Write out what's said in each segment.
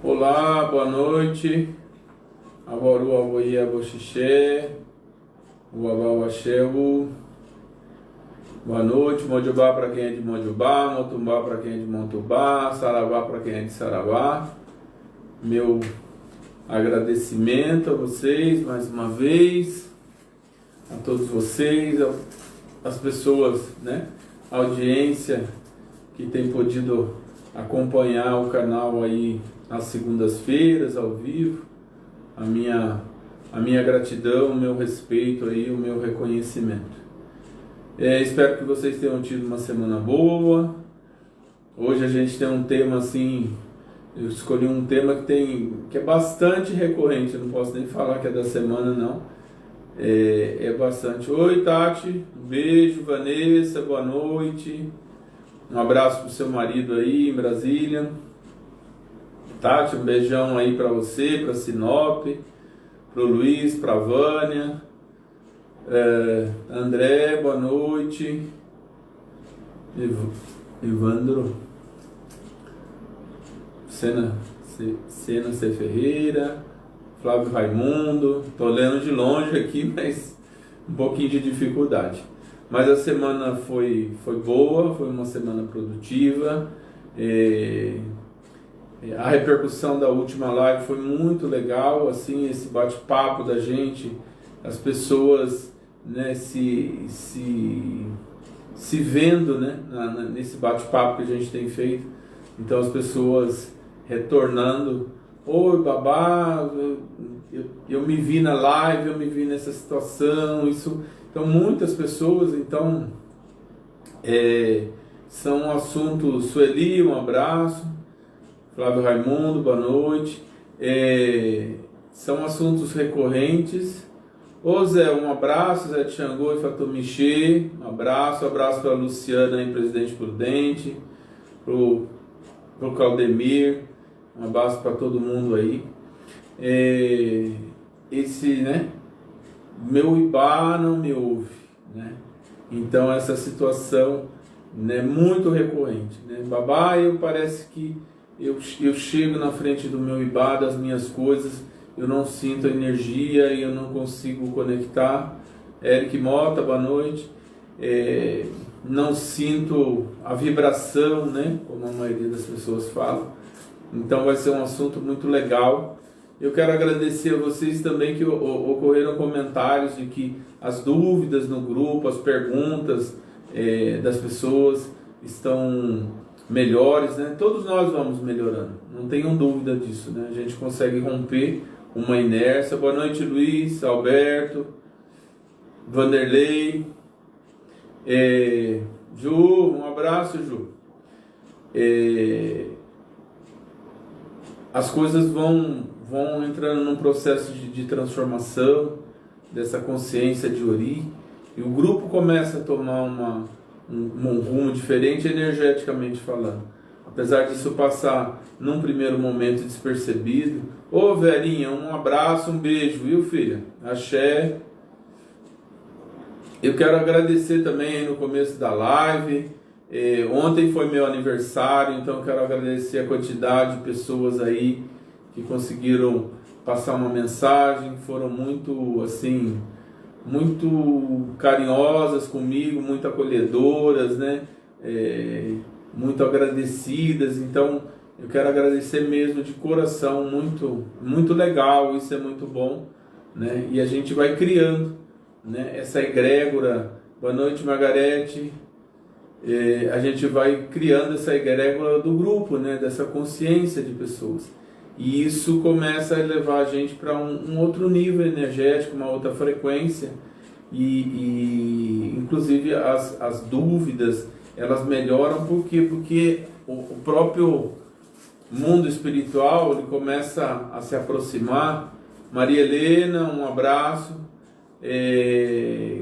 Olá, boa noite. Aboru, aboie, aboxixé. Uabau, axéu. Boa noite. Mojubá para quem é de Mojubá. Motumbá para quem é de Motumbá. Saravá para quem é de Saravá. Meu agradecimento a vocês mais uma vez. A todos vocês, as pessoas, né? A audiência que tem podido acompanhar o canal aí às segundas-feiras, ao vivo. A minha gratidão, o meu respeito aí, o meu reconhecimento. Espero que vocês tenham tido uma semana boa. Hoje a gente tem um tema assim, eu escolhi um tema que é bastante recorrente, eu não posso nem falar que é da semana não. É bastante. Oi Tati, um beijo. Vanessa, boa noite. Um abraço pro seu marido aí em Brasília. Tati, um beijão aí pra você, pra Sinop, pro Luiz, pra Vânia. André, boa noite. Evandro. Sena C. Ferreira. Flávio Raimundo. Tô lendo de longe aqui, mas um pouquinho de dificuldade. Mas a semana foi boa, foi uma semana produtiva. A repercussão da última live foi muito legal, assim, esse bate-papo da gente, as pessoas, né, se vendo, né, nesse bate-papo que a gente tem feito. Então as pessoas retornando: oi babá, eu me vi na live, eu me vi nessa situação, isso. Então muitas pessoas, então são assuntos. Sueli, um abraço. Flávio Raimundo, boa noite. São assuntos recorrentes. Ô Zé, um abraço. Zé de Xangô e Fatomichê, um abraço para a Luciana aí, Presidente Prudente, pro Claudemir, um abraço para todo mundo aí. Né? Meu Ibá não me ouve, né? Então essa situação, né, muito recorrente, né? Babá, parece que eu chego na frente do meu Ibá, das minhas coisas, eu não sinto a energia e eu não consigo conectar. Eric Mota, boa noite. Não sinto a vibração, né, como a maioria das pessoas fala. Então vai ser um assunto muito legal. Eu quero agradecer a vocês também que ocorreram comentários de que as dúvidas no grupo, as perguntas das pessoas estão melhores, né? Todos nós vamos melhorando, não tenham dúvida disso, né? A gente consegue romper uma inércia. Boa noite, Luiz, Alberto, Vanderlei, Ju, um abraço, Ju. As coisas vão entrando num processo de transformação dessa consciência de Ori, e o grupo começa a tomar um rumo diferente energeticamente falando. Apesar disso passar num primeiro momento despercebido. Ô Verinha, um abraço, um beijo, viu filha? Axé. Eu quero agradecer também aí no começo da live. Ontem foi meu aniversário, então eu quero agradecer a quantidade de pessoas aí que conseguiram passar uma mensagem, foram muito, assim, muito carinhosas comigo, muito acolhedoras, né? Muito agradecidas. Então eu quero agradecer mesmo de coração, muito, muito legal, isso é muito bom, né? E a gente vai criando, né, essa egrégora. Boa noite, Margarete. A gente vai criando essa egrégora do grupo, né, dessa consciência de pessoas. E isso começa a levar a gente para um outro nível energético, uma outra frequência. E inclusive as dúvidas, elas melhoram. Por quê? Porque o próprio mundo espiritual, ele começa a se aproximar. Maria Helena, um abraço.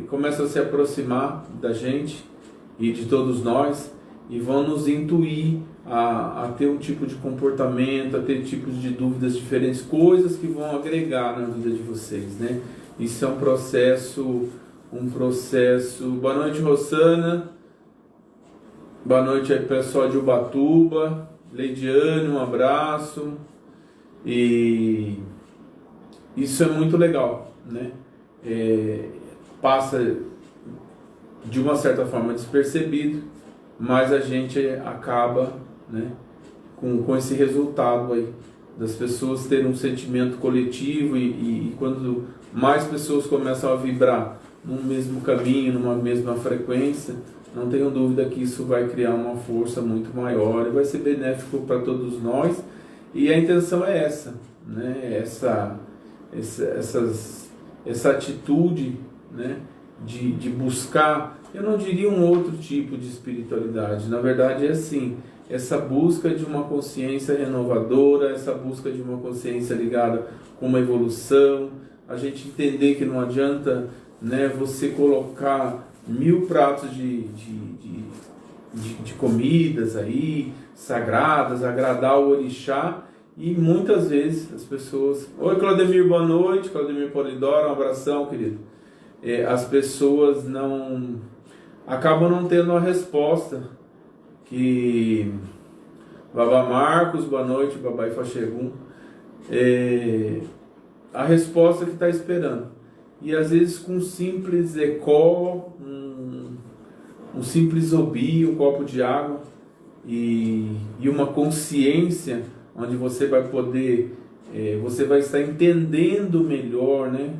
Começa a se aproximar da gente e de todos nós, e vão nos intuir a ter um tipo de comportamento, a ter tipos de dúvidas diferentes, coisas que vão agregar na vida de vocês, né? Isso é um processo. Boa noite, Rosana. Boa noite aí, pessoal de Ubatuba. Leidiane, um abraço. E isso é muito legal, né? Passa de uma certa forma despercebido, mas a gente acaba, né, com esse resultado aí, das pessoas terem um sentimento coletivo e quando mais pessoas começam a vibrar num mesmo caminho, numa mesma frequência, não tenho dúvida que isso vai criar uma força muito maior e vai ser benéfico para todos nós. E a intenção é essa, né? Essa atitude, né? De buscar, eu não diria um outro tipo de espiritualidade, na verdade é assim, essa busca de uma consciência renovadora, essa busca de uma consciência ligada com uma evolução, a gente entender que não adianta, né, você colocar 1000 pratos de comidas aí, sagradas, agradar o orixá, e muitas vezes as pessoas... Oi, Claudemir, boa noite. Claudemir Polidoro, um abração, querido. As pessoas acabam não tendo a resposta que... Babá Marcos, boa noite, Babá Ifachegum. A resposta que está esperando. E às vezes com um simples ecó, um simples obi, um copo de água e uma consciência onde você vai poder, você vai estar entendendo melhor, né,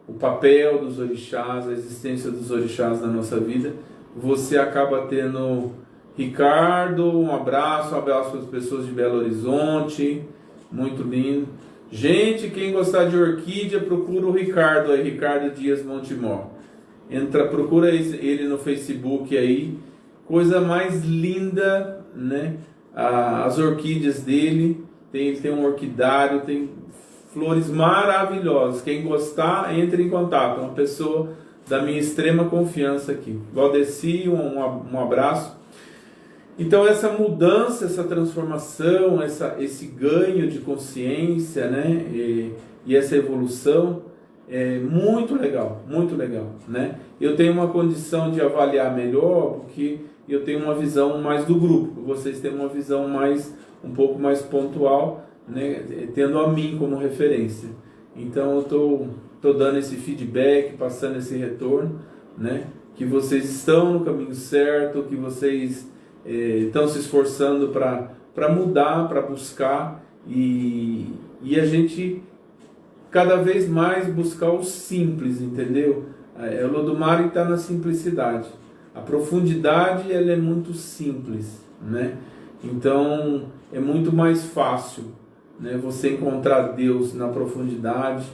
o papel dos orixás, a existência dos orixás na nossa vida. Você acaba tendo... Ricardo, um abraço para as pessoas de Belo Horizonte, muito lindo. Gente, quem gostar de orquídea, procura o Ricardo aí, Ricardo Dias Montemor. Procura ele no Facebook aí, coisa mais linda, né? As orquídeas dele, ele tem um orquidário, tem flores maravilhosas. Quem gostar, entre em contato. Uma pessoa da minha extrema confiança aqui. Valdeci, um abraço. Então essa mudança, essa transformação, esse ganho de consciência, né, e essa evolução é muito legal, né? Eu tenho uma condição de avaliar melhor porque eu tenho uma visão mais do grupo, vocês têm uma visão um pouco mais pontual, né, tendo a mim como referência. Então eu tô dando esse feedback, passando esse retorno, né, que vocês estão no caminho certo, que vocês estão se esforçando para mudar, para buscar e a gente cada vez mais buscar o simples, entendeu? O Lodumare está na simplicidade. A profundidade ela é muito simples, né? Então é muito mais fácil, né, você encontrar Deus na profundidade,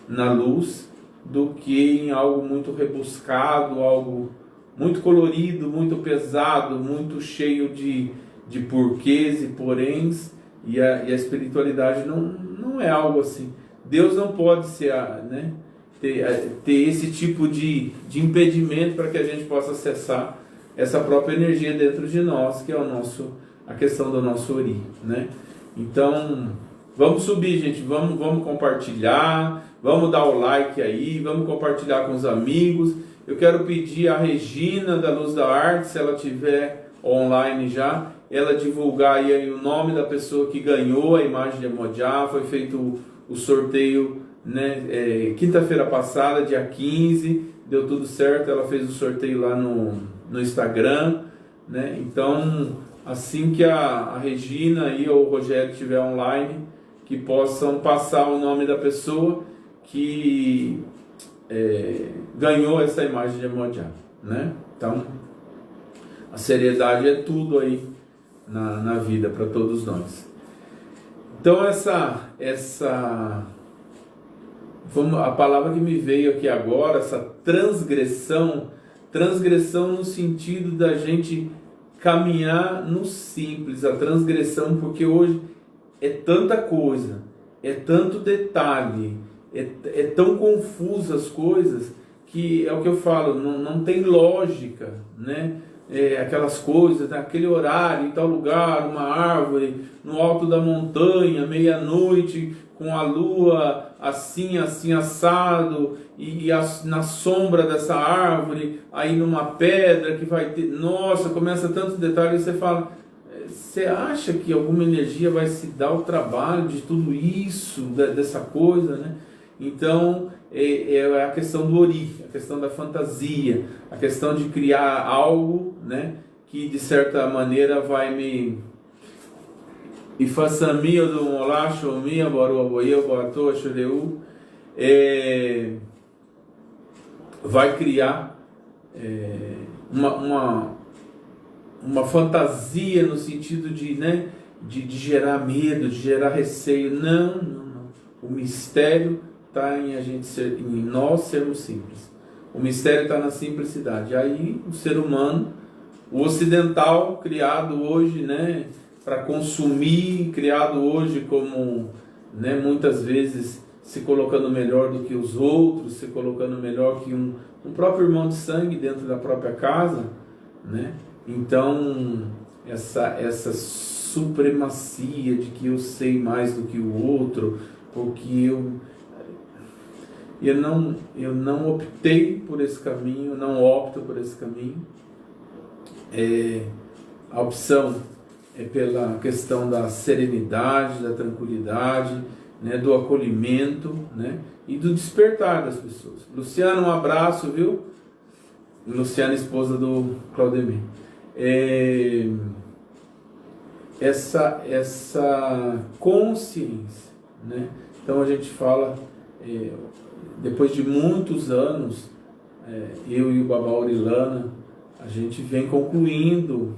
na luz, do que em algo muito rebuscado, algo muito colorido, muito pesado, muito cheio de porquês e poréns, e a espiritualidade não é algo assim. Deus não pode ser, né, ter esse tipo de impedimento para que a gente possa acessar essa própria energia dentro de nós, que é a questão do nosso Ori, né? Então, vamos subir, gente, vamos compartilhar, vamos dar o like aí, vamos compartilhar com os amigos. Eu quero pedir a Regina da Luz da Arte, se ela estiver online já, ela divulgar aí o nome da pessoa que ganhou a imagem de Iemoja. Foi feito o sorteio, né, quinta-feira passada, dia 15, deu tudo certo, ela fez o sorteio lá no Instagram, né? Então, assim que a Regina e ou o Rogério estiver online, que possam passar o nome da pessoa que ganhou essa imagem de Iemoja, né? Então, a seriedade é tudo aí na vida para todos nós. Então a palavra que me veio aqui agora, essa transgressão no sentido da gente caminhar no simples, a transgressão, porque hoje é tanta coisa, é tanto detalhe, é tão confuso as coisas, que é o que eu falo, não tem lógica, né? Aquelas coisas, naquele horário, em tal lugar, uma árvore, no alto da montanha, meia-noite, com a lua assim assado, na sombra dessa árvore, aí numa pedra que vai ter... Nossa, começa tanto detalhe, e você fala... você acha que alguma energia vai se dar o trabalho de tudo isso, dessa coisa, né? Então, é a questão do Ori, a questão da fantasia, a questão de criar algo, né, que de certa maneira vai me... E façamia do molacho, minha baruaboia, boato, xereu, vai criar uma fantasia no sentido de, né, de gerar medo, de gerar receio. Não, não, não. O mistério está em nós sermos simples. O mistério está na simplicidade. Aí o ser humano, o ocidental, criado hoje, né, para consumir, criado hoje como, né, muitas vezes se colocando melhor do que os outros, se colocando melhor que um próprio irmão de sangue dentro da própria casa, né? Então, essa supremacia de que eu sei mais do que o outro, ou que eu não optei por esse caminho, não opto por esse caminho. A opção é pela questão da serenidade, da tranquilidade, né, do acolhimento, né, e do despertar das pessoas. Luciana, um abraço, viu? Luciana, esposa do Claudemir. Essa consciência, né? Então a gente fala, depois de muitos anos, eu e o Babá Orilana, a gente vem concluindo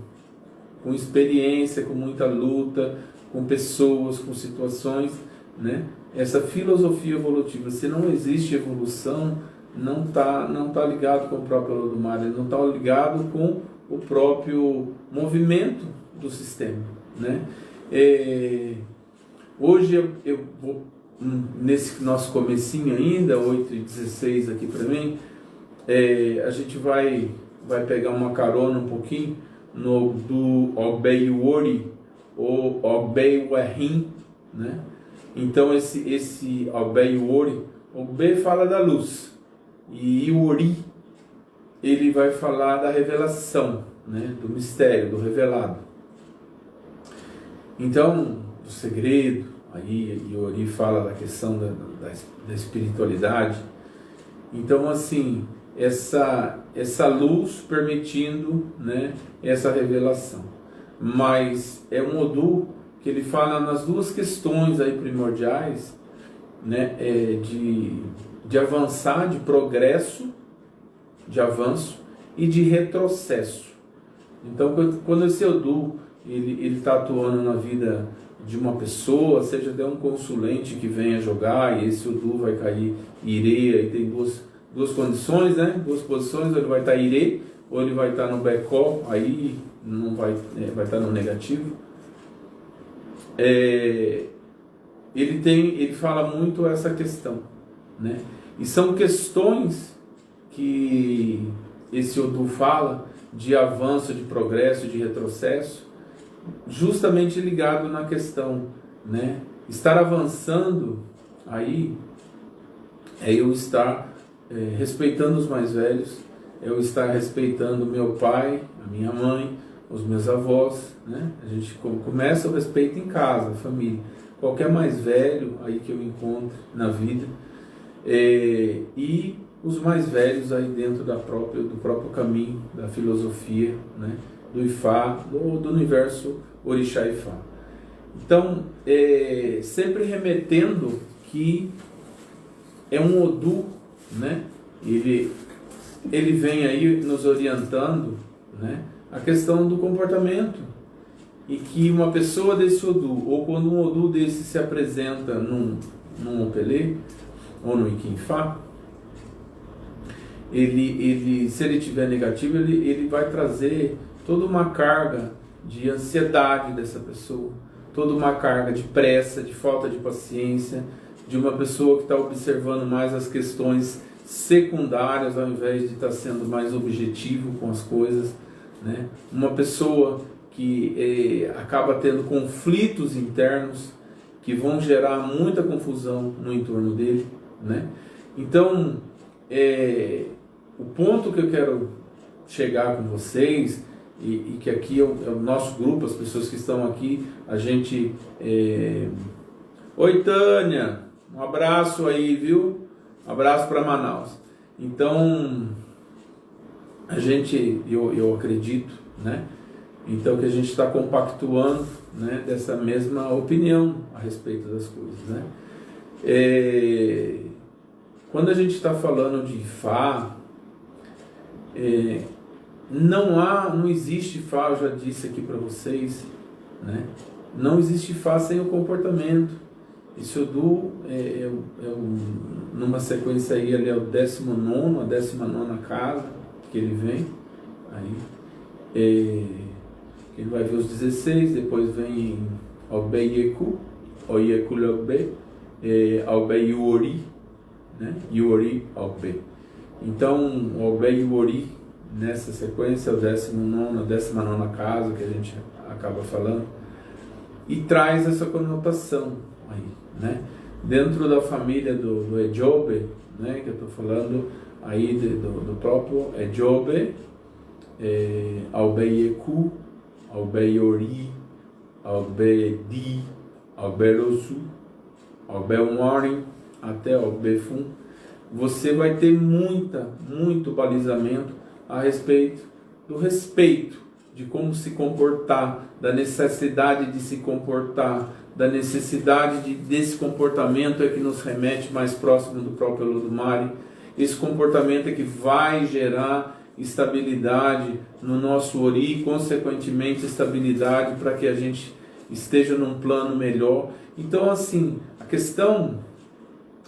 com experiência, com muita luta, com pessoas, com situações, né? Essa filosofia evolutiva. Se não existe evolução, não tá ligado com o próprio Olodumare, ele não está ligado com o próprio movimento do sistema, né? Hoje eu vou, nesse nosso comecinho ainda, 8h16 aqui para mim, a gente vai pegar uma carona um pouquinho do Obei Ori, ou Obei Werim, né? Então esse Obei Ori, o B fala da luz, e o Ori, ele vai falar da revelação, né? Do mistério, do revelado. Então, do segredo, aí Ori fala da questão da espiritualidade. Então, assim, essa luz permitindo, né, essa revelação. Mas é um Odu que ele fala nas duas questões aí primordiais, né, de avançar, de progresso, de avanço e de retrocesso. Então, quando esse Odu ele está atuando na vida de uma pessoa, seja de um consulente que venha jogar e esse Odu vai cair Ire, e tem duas condições, né? Duas posições, ou ele vai estar Ire, ou ele vai estar no Becó, aí não vai estar no negativo. Ele fala muito essa questão, né? E são questões que esse Odu fala de avanço, de progresso, de retrocesso, justamente ligado na questão, né? Estar avançando aí é eu estar respeitando os mais velhos, eu estar respeitando meu pai, a minha mãe, os meus avós, né? A gente começa o respeito em casa, família. Qualquer mais velho aí que eu encontro na vida, e os mais velhos aí dentro do próprio caminho, da filosofia, né? Do Ifá, do universo Orixá Ifá. Então, sempre remetendo que é um Odu, né? Ele vem aí nos orientando, né, a questão do comportamento, e que uma pessoa desse Odu, ou quando um Odu desse se apresenta num Opelê ou no Iquinfá, se ele tiver negativo, ele vai trazer toda uma carga de ansiedade dessa pessoa, toda uma carga de pressa, de falta de paciência, de uma pessoa que está observando mais as questões secundárias ao invés de estar sendo mais objetivo com as coisas, né? Uma pessoa que acaba tendo conflitos internos que vão gerar muita confusão no entorno dele, né? Então, o ponto que eu quero chegar com vocês e que aqui é o nosso grupo, as pessoas que estão aqui, a gente... Oi, Tânia, um abraço aí, viu? Um abraço para Manaus. Então, eu acredito, né? Então, que a gente está compactuando, né, dessa mesma opinião a respeito das coisas, né? Quando a gente está falando de Ifá, não existe Ifá, eu já disse aqui para vocês, né? Não existe Ifá sem o comportamento. Esse Odu numa sequência aí, ele é o 19º, a 19ª casa que ele vem, aí ele vai ver os 16, depois vem Albeyeku, Oyeku Logbe, Albeyuori, né? Yuori Albe. Então, o Albeyuori, nessa sequência, é o 19º, a 19ª casa que a gente acaba falando, e traz essa conotação aí, né? Dentro da família do Ejobe, né? Que eu estou falando aí do próprio Ejobe, Albeyeku, Albeyori, Albedi, Alberosu, Albelmorin, até Albefun, você vai ter muito balizamento a respeito do respeito, de como se comportar, da necessidade de se comportar, da necessidade desse comportamento é que nos remete mais próximo do próprio Olodumare. Esse comportamento é que vai gerar estabilidade no nosso Ori, consequentemente estabilidade para que a gente esteja num plano melhor. Então, assim, a questão,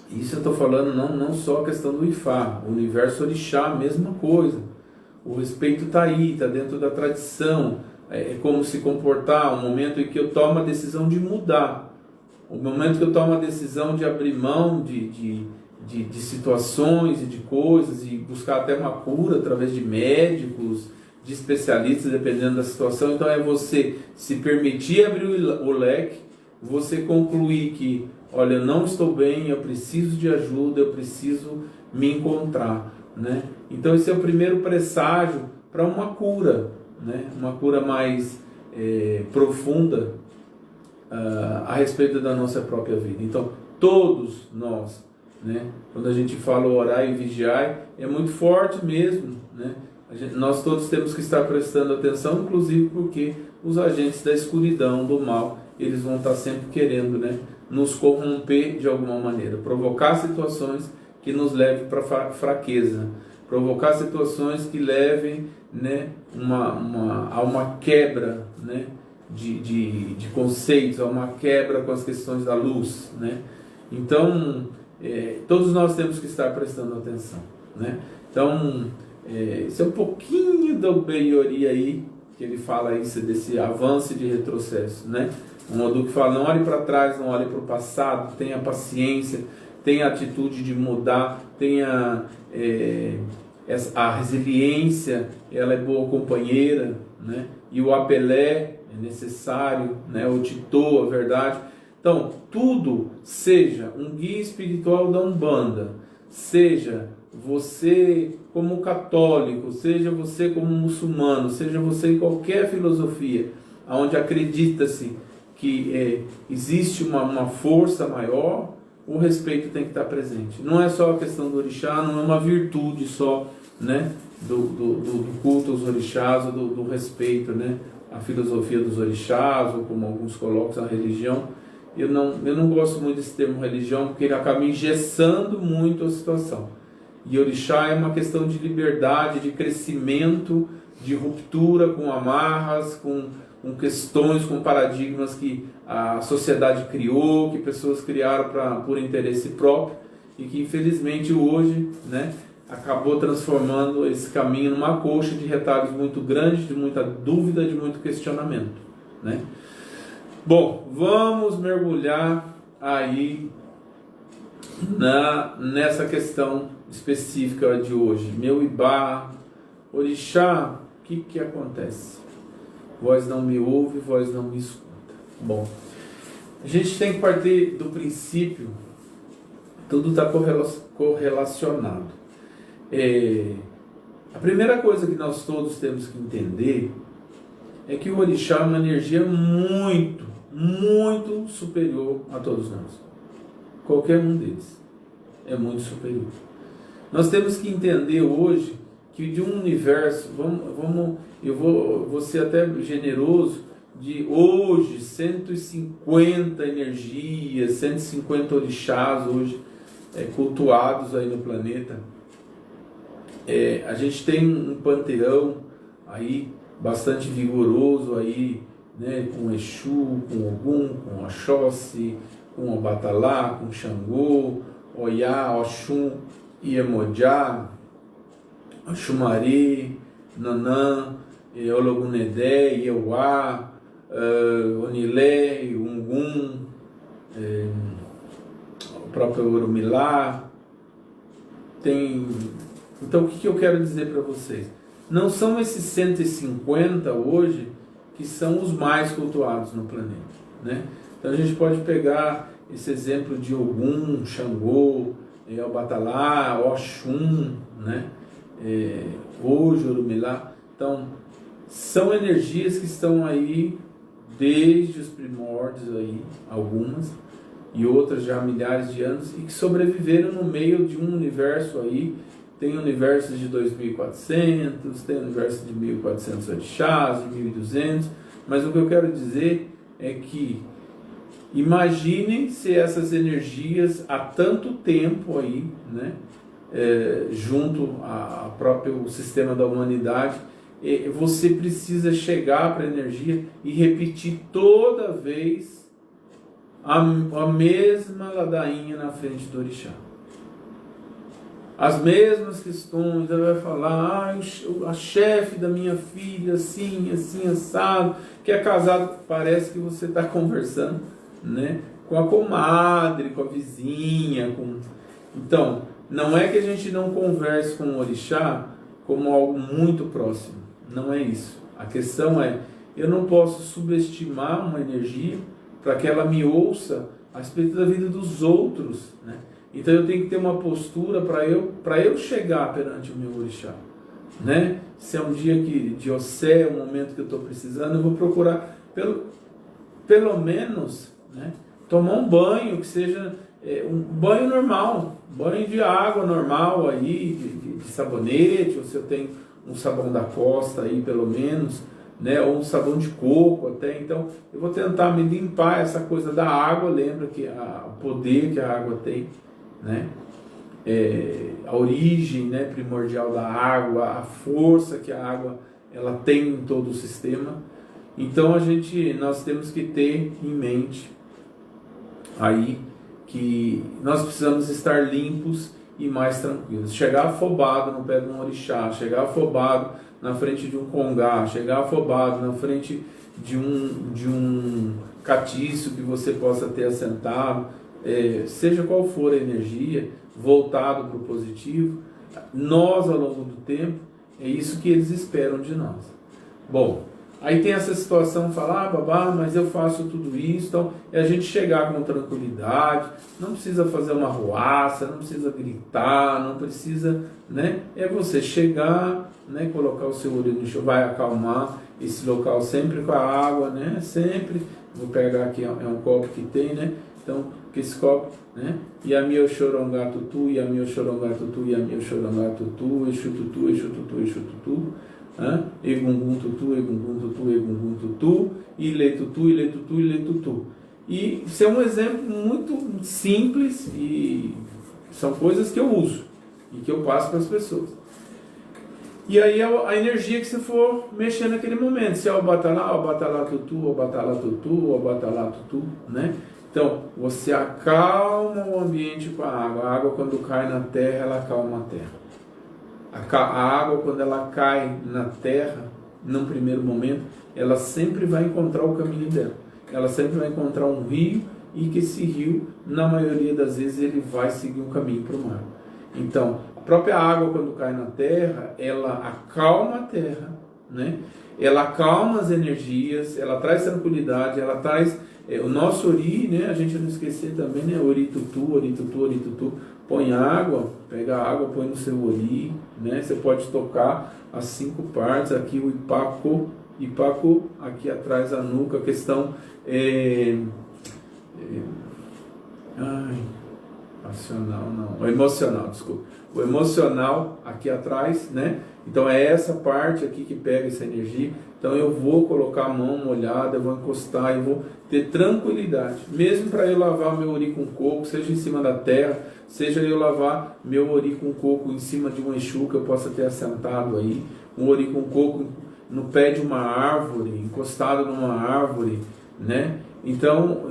isso eu estou falando não só a questão do Ifá, o universo Orixá, mesma coisa. O respeito está aí, está dentro da tradição, como se comportar, o momento em que eu tomo a decisão de mudar, o momento que eu tomo a decisão de abrir mão de situações e de coisas, e buscar até uma cura através de médicos, de especialistas, dependendo da situação. Então é você se permitir abrir o leque, você concluir que, olha, eu não estou bem, eu preciso de ajuda, eu preciso me encontrar, né? Então esse é o primeiro presságio para uma cura, né? Uma cura mais profunda a respeito da nossa própria vida. Então todos nós, né? Quando a gente fala orar e vigiar, é muito forte mesmo, né? Nós todos temos que estar prestando atenção, inclusive porque os agentes da escuridão, do mal, eles vão estar sempre querendo, né, nos corromper de alguma maneira, provocar situações que nos levem para fraqueza, provocar situações que levem, né, a uma quebra, né, de conceitos, a uma quebra com as questões da luz, né? Então, todos nós temos que estar prestando atenção, né? Então, isso é um pouquinho do Beyori aí, que ele fala isso, desse avanço e de retrocesso, né? Um Odu que fala, não olhe para trás, não olhe para o passado, tenha paciência, tenha a atitude de mudar, tenha a resiliência, ela é boa companheira, né? E o apelé é necessário, né? O titô, a verdade. Então, tudo, seja um guia espiritual da Umbanda, seja você como católico, seja você como muçulmano, seja você em qualquer filosofia, onde acredita-se que existe uma força maior, o respeito tem que estar presente. Não é só a questão do orixá, não é uma virtude só, né, do culto aos orixás, ou do respeito, né, a filosofia dos orixás, ou como alguns colocam, a religião. Eu não gosto muito desse termo religião, porque ele acaba engessando muito a situação. E orixá é uma questão de liberdade, de crescimento, de ruptura com amarras, com questões, com paradigmas que a sociedade criou, que pessoas criaram por interesse próprio, e que infelizmente hoje, né, acabou transformando esse caminho numa coxa de retalhos muito grande, de muita dúvida, de muito questionamento, né? Bom, vamos mergulhar aí nessa questão específica de hoje. Meu Ibá, orixá, o que acontece? Vós não me ouve, vós não me escuta. Bom, a gente tem que partir do princípio, tudo está correlacionado. A primeira coisa que nós todos temos que entender é que o orixá é uma energia muito, muito superior a todos nós. Qualquer um deles é muito superior. Nós temos que entender hoje que de um universo, eu vou ser até generoso, de hoje 150 energias, 150 orixás hoje cultuados aí no planeta. A gente tem um panteão aí bastante vigoroso aí, né, com Exu, com Ogum, com Oxóssi, com Obatalá, com Xangô, Oyá, Oxum, Iemoja, Oxumaré, Nanã, Ologunedé, Ieuá, Onilé, Ungum, o próprio Orumilá. Então o que eu quero dizer para vocês? Não são esses 150 hoje que são os mais cultuados no planeta, né? Então a gente pode pegar esse exemplo de Ogum, Xangô, Obatalá, Oxum, né? Hoje, Orumilá. Então, são energias que estão aí desde os primórdios aí, algumas, e outras já há milhares de anos, e que sobreviveram no meio de um universo aí. Tem universos de 2.400, tem universo de 1.400 orixás, de 1.200, mas o que eu quero dizer é que imaginem se essas energias há tanto tempo aí, né, junto ao próprio sistema da humanidade, você precisa chegar para a energia e repetir toda vez a mesma ladainha na frente do orixá. As mesmas questões, ela vai falar, a chefe da minha filha, assim, assim, assado, que é casado, parece que você está conversando, né, com a comadre, com a vizinha, Então, não é que a gente não converse com o orixá como algo muito próximo, não é isso. A questão é, eu não posso subestimar uma energia para que ela me ouça a respeito da vida dos outros, né? Então eu tenho que ter uma postura para eu chegar perante o meu orixá, né? Se é um dia de Ossé, um momento que eu estou precisando, eu vou procurar pelo menos, né, tomar um banho que seja um banho normal, banho de água normal aí, de sabonete, ou se eu tenho um sabão da costa aí pelo menos, né, ou um sabão de coco até. Então eu vou tentar me limpar essa coisa da água. Lembra que o poder que a água tem, né? A origem, né, primordial da água, a força que a água ela tem em todo o sistema. Então nós temos que ter em mente aí que nós precisamos estar limpos e mais tranquilos. Chegar afobado no pé de um orixá, chegar afobado na frente de um congá, chegar afobado na frente de um catiço que você possa ter assentado, seja qual for a energia, voltado para o positivo, nós ao longo do tempo, é isso que eles esperam de nós. Bom, aí tem essa situação, falar, babá, mas eu faço tudo isso, então é a gente chegar com tranquilidade, não precisa fazer uma arruaça, não precisa gritar, não precisa, né? É você chegar, né, colocar o seu olho no chão, vai acalmar esse local sempre com a água, né? Sempre, vou pegar aqui, é um copo que tem, né? Então, que esse copo, né? Yami Oxorongá Tutu, Yami Oxorongá Tutu, Yami Oxorongá Tutu, Exu Tutu, Exu Tutu, Exu Tutu, Egungun Tutu, Egungun Tutu, Egungun Tutu, Ile Tutu, Ile Tutu, Ile Tutu. E isso é um exemplo muito simples e são coisas que eu uso e que eu passo para as pessoas. E aí a energia que você for mexer naquele momento, se é o Obatalá Tutu, Obatalá Tutu, Obatalá Tutu, né? Então, você acalma o ambiente com a água. A água, quando cai na terra, ela acalma a terra. A água, quando ela cai na terra, num primeiro momento, ela sempre vai encontrar o caminho dela. Ela sempre vai encontrar um rio, e que esse rio, na maioria das vezes, ele vai seguir um caminho para o mar. Então, a própria água, quando cai na terra, ela acalma a terra, né? Ela acalma as energias, ela traz tranquilidade, ela traz o nosso ori, né? A gente não esquecer também, né? Ori tutu, ori tutu, ori tutu. Põe água, pega a água, põe no seu ori, né? Você pode tocar as 5 partes aqui, o Ipaco, Ipaco, aqui atrás a nuca, a questão racional não, o emocional, desculpa. O emocional aqui atrás, né? Então é essa parte aqui que pega essa energia. Então eu vou colocar a mão molhada, eu vou encostar, eu vou ter tranquilidade. Mesmo para eu lavar meu ori com coco, seja em cima da terra, seja eu lavar meu ori com coco em cima de um exu que eu possa ter assentado aí, um ori com coco no pé de uma árvore, encostado numa árvore, né? Então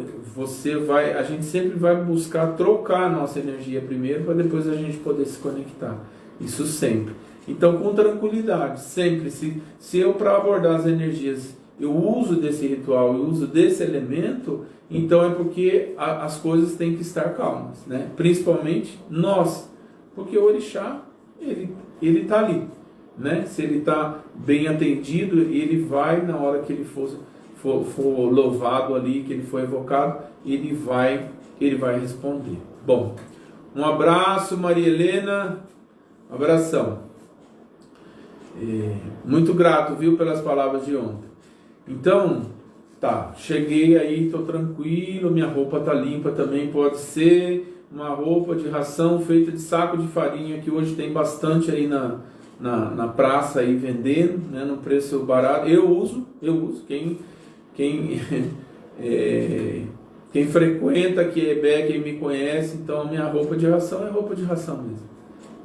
a gente sempre vai buscar trocar a nossa energia primeiro para depois a gente poder se conectar. Isso sempre. Então com tranquilidade, sempre. Se eu para abordar as energias eu uso desse ritual, eu uso desse elemento, então é porque as coisas têm que estar calmas, né? Principalmente nós, porque o orixá ele está ali, né? Se ele está bem atendido, ele vai na hora que ele for louvado ali, que ele for evocado, ele vai responder. Bom, um abraço, Maria Helena, um abração. Muito grato, viu, pelas palavras de ontem. Então, tá, cheguei aí, tô tranquilo, minha roupa tá limpa também, pode ser uma roupa de ração feita de saco de farinha, que hoje tem bastante aí na praça aí vendendo, né, no preço barato. Eu uso, quem frequenta Quebec, quem me conhece, então a minha roupa de ração é roupa de ração mesmo,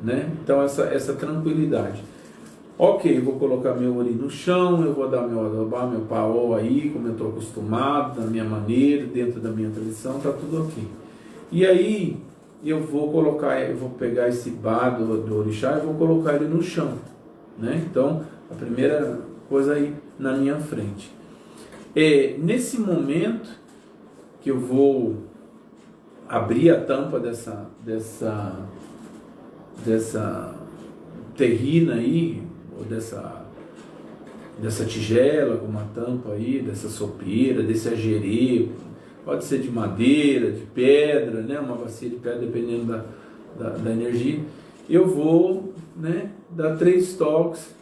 né? Então essa tranquilidade. Ok, vou colocar meu ori no chão, eu vou dar meu adobá, meu paó aí, como eu estou acostumado, da minha maneira, dentro da minha tradição, tá tudo ok. E aí eu vou pegar esse bar do orixá e vou colocar ele no chão, né? Então a primeira coisa aí na minha frente. Nesse momento que eu vou abrir a tampa dessa terrina aí, ou dessa tigela com uma tampa aí, dessa sopeira, desse agerê, pode ser de madeira, de pedra, né? Uma bacia de pedra, dependendo da energia. Eu vou, né, dar 3 toques.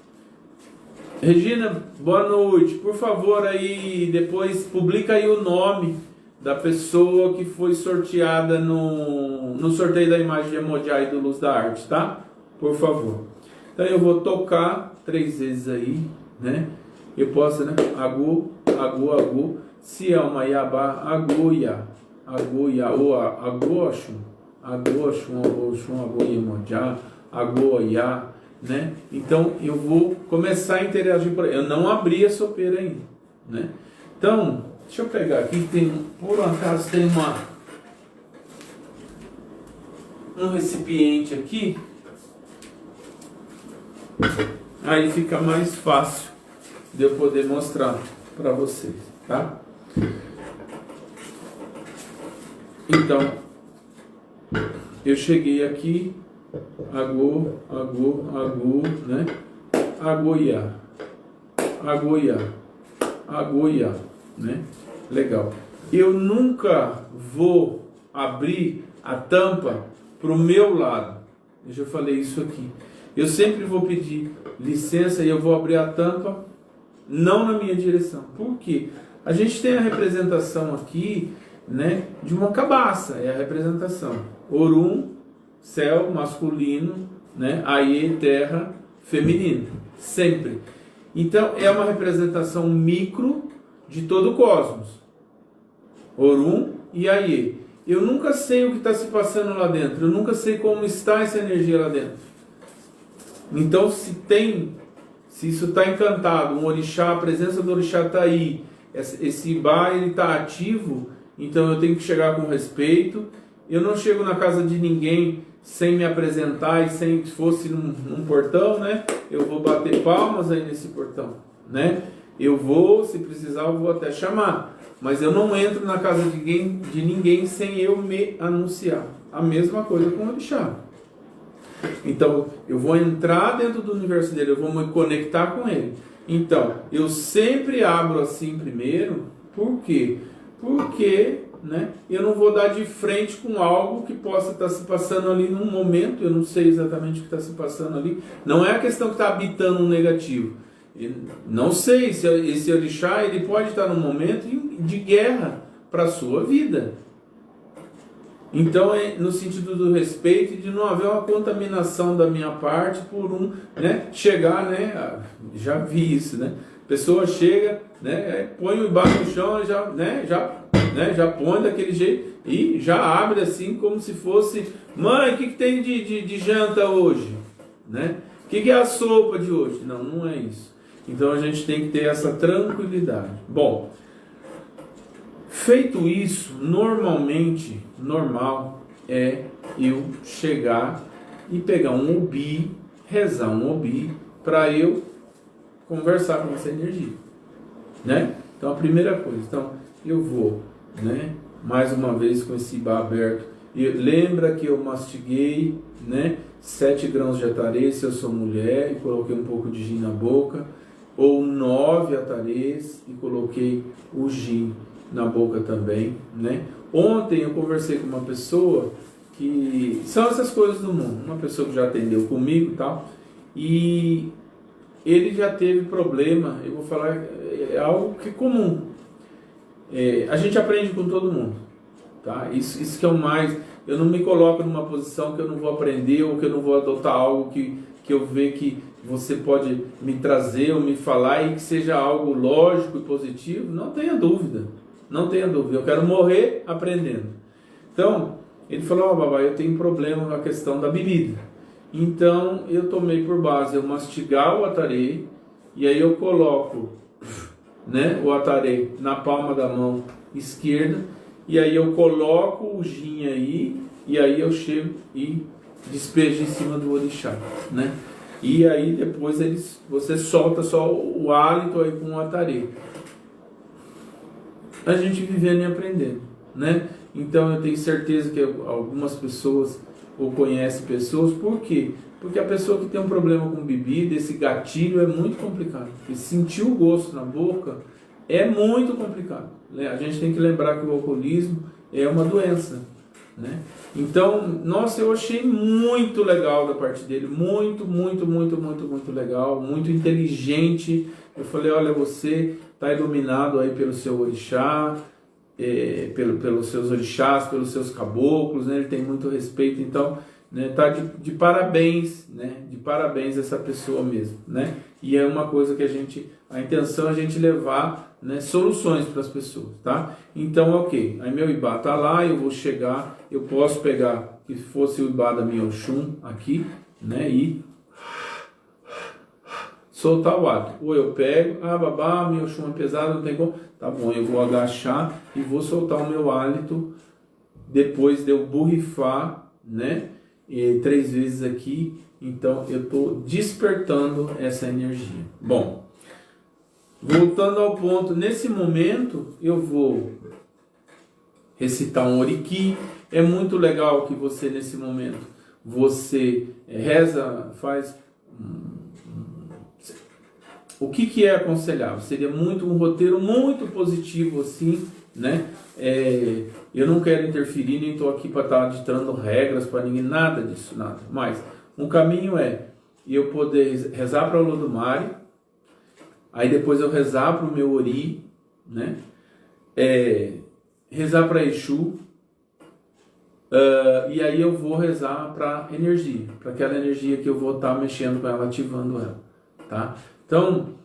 Regina, boa noite. Por favor, aí depois publica aí o nome da pessoa que foi sorteada no sorteio da imagem de Emojá e do Luz da Arte, tá? Por favor. Então eu vou tocar 3 vezes aí, né? Eu posso, né? Agu, agu, agu. Se é uma iabá, agu, ia. Agu, ia, oa, agu, oxum. Agu, oxum, oxum, agu, Emojá. Agu, ia, né? Então eu vou começar a interagir por aí. Eu não abri a sopeira ainda, né? Então, deixa eu pegar aqui, por um acaso tem um recipiente aqui. Aí fica mais fácil de eu poder mostrar para vocês, tá? Então, eu cheguei aqui, agu, né? Agoia, né? Legal. Eu nunca vou abrir a tampa pro meu lado. Eu já falei isso aqui. Eu sempre vou pedir licença e eu vou abrir a tampa não na minha direção. Por quê? A gente tem a representação aqui, né, de uma cabaça, é a representação. Orum, céu masculino, né, Aie, terra feminina, sempre. Então é uma representação micro de todo o cosmos. Orum e Aie. Eu nunca sei o que está se passando lá dentro, eu nunca sei como está essa energia lá dentro. Então se isso está encantado, um orixá, a presença do orixá está aí, esse Ibá ele está ativo, então eu tenho que chegar com respeito. Eu não chego na casa de ninguém sem me apresentar e sem que fosse num portão, né? Eu vou bater palmas aí nesse portão, né? Eu vou, se precisar, eu vou até chamar, mas eu não entro na casa de ninguém sem eu me anunciar. A mesma coisa com o orixá. Então, eu vou entrar dentro do universo dele, eu vou me conectar com ele. Então, eu sempre abro assim primeiro. Por quê? Porque, né, eu não vou dar de frente com algo que possa estar se passando ali num momento. Eu não sei exatamente o que está se passando ali. Não é a questão que está habitando um negativo. Não sei se esse orixá ele pode estar num momento de guerra para a sua vida. Então é no sentido do respeito e de não haver uma contaminação da minha parte por chegar, já vi isso, a pessoa chega, põe o ibá no chão, já põe daquele jeito e já abre assim como se fosse, mãe, o que tem de janta hoje? O que é a sopa de hoje? Não, não é isso. Então a gente tem que ter essa tranquilidade. Bom, feito isso, normal é eu chegar e pegar um obi, rezar um obi, para eu conversar com essa energia, Então a primeira coisa, então eu vou, mais uma vez com esse ibá aberto, e lembra que eu mastiguei, 7 grãos de atarê, se eu sou mulher, e coloquei um pouco de gin na boca, ou 9 atarês e coloquei o gin na boca também, Ontem eu conversei com uma pessoa que são essas coisas do mundo, uma pessoa que já atendeu comigo e tal, e ele já teve problema, eu vou falar, é algo que é comum, a gente aprende com todo mundo, tá? Isso que é o mais, eu não me coloco numa posição que eu não vou aprender ou que eu não vou adotar algo que eu vejo que você pode me trazer ou me falar e que seja algo lógico e positivo, não tenha dúvida, eu quero morrer aprendendo. Então, ele falou, babá, eu tenho problema na questão da bebida, então eu tomei por base eu mastigar o atarê, e aí eu coloco o atarê na palma da mão esquerda, e aí eu coloco o gin aí, e aí eu chego e despejo em cima do orixá, E aí depois você solta só o hálito aí com o atarê. A gente vivendo e aprendendo, Então eu tenho certeza que algumas pessoas ou conhecem pessoas, por quê? Porque a pessoa que tem um problema com bebida, esse gatilho é muito complicado. E sentir o gosto na boca é muito complicado. A gente tem que lembrar que o alcoolismo é uma doença, Então, nossa, eu achei muito legal da parte dele, muito legal, muito inteligente. Eu falei, olha, você está iluminado aí pelo seu orixá, pelos seus orixás, pelos seus caboclos, ele tem muito respeito, então, tá de parabéns, de parabéns essa pessoa mesmo, E é uma coisa que a intenção é a gente levar, soluções para as pessoas, tá? Então, ok, aí meu ibá tá lá, eu vou chegar, eu posso pegar, que fosse o ibá da minha Oxum aqui, e soltar o hálito. Ou eu pego, babá, meu Oxum é pesado, não tem como, tá bom, eu vou agachar e vou soltar o meu hálito, depois de eu borrifar, e 3 vezes aqui, então eu estou despertando essa energia. Bom, voltando ao ponto, nesse momento eu vou recitar um oriki. É muito legal que você nesse momento, você reza, faz... O que é aconselhável? Seria um roteiro muito positivo assim, eu não quero interferir, nem estou aqui para estar ditando regras para ninguém, nada disso, nada. Mas um caminho é eu poder rezar para o Olodumare, aí depois eu rezar para o meu Ori, rezar para Exu, e aí eu vou rezar para energia, para aquela energia que eu vou estar mexendo com ela, ativando ela, tá? Então,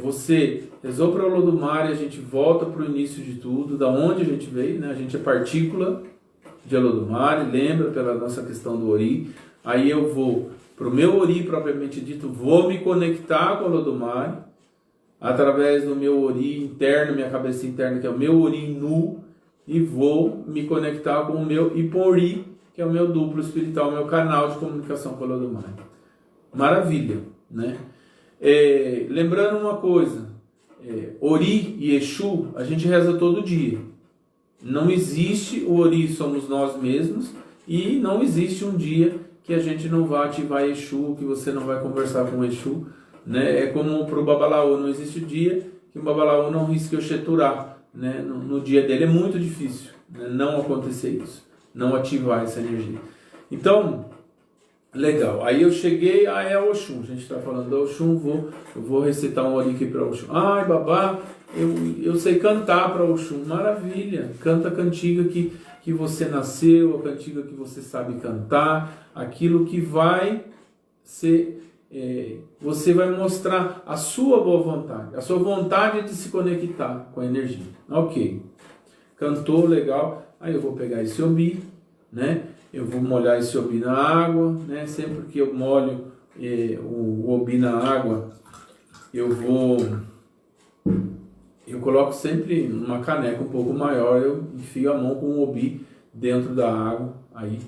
você rezou para o Olodumare, a gente volta para o início de tudo, da onde a gente veio, A gente é partícula de Olodumare, lembra pela nossa questão do Ori. Aí eu vou para o meu Ori propriamente dito, vou me conectar com o Olodumare, através do meu Ori interno, minha cabeça interna, que é o meu Ori nu, e vou me conectar com o meu Ipori, que é o meu duplo espiritual, o meu canal de comunicação com o Olodumare. Maravilha, lembrando uma coisa, Ori e Exu a gente reza todo dia. Não existe o Ori, somos nós mesmos, e não existe um dia que a gente não vai ativar Exu, que você não vai conversar com Exu, É como para o Babalaô, não existe o dia que o Babalaô não risque o Xeturá, no dia dele é muito difícil, não acontecer isso, não ativar essa energia. Então, Legal. Aí eu cheguei, é Oxum. A gente está falando do Oxum, eu vou recitar um ori aqui para Oxum. Ai, babá, eu sei cantar para Oxum. Maravilha. Canta a cantiga que você nasceu, a cantiga que você sabe cantar, aquilo que vai ser... você vai mostrar a sua boa vontade, a sua vontade de se conectar com a energia. Ok. Cantou, legal. Aí eu vou pegar esse obi, né? Eu vou molhar esse obi na água, né? Sempre que eu molho o obi na água, eu coloco sempre numa caneca um pouco maior, eu enfio a mão com o obi dentro da água. Aí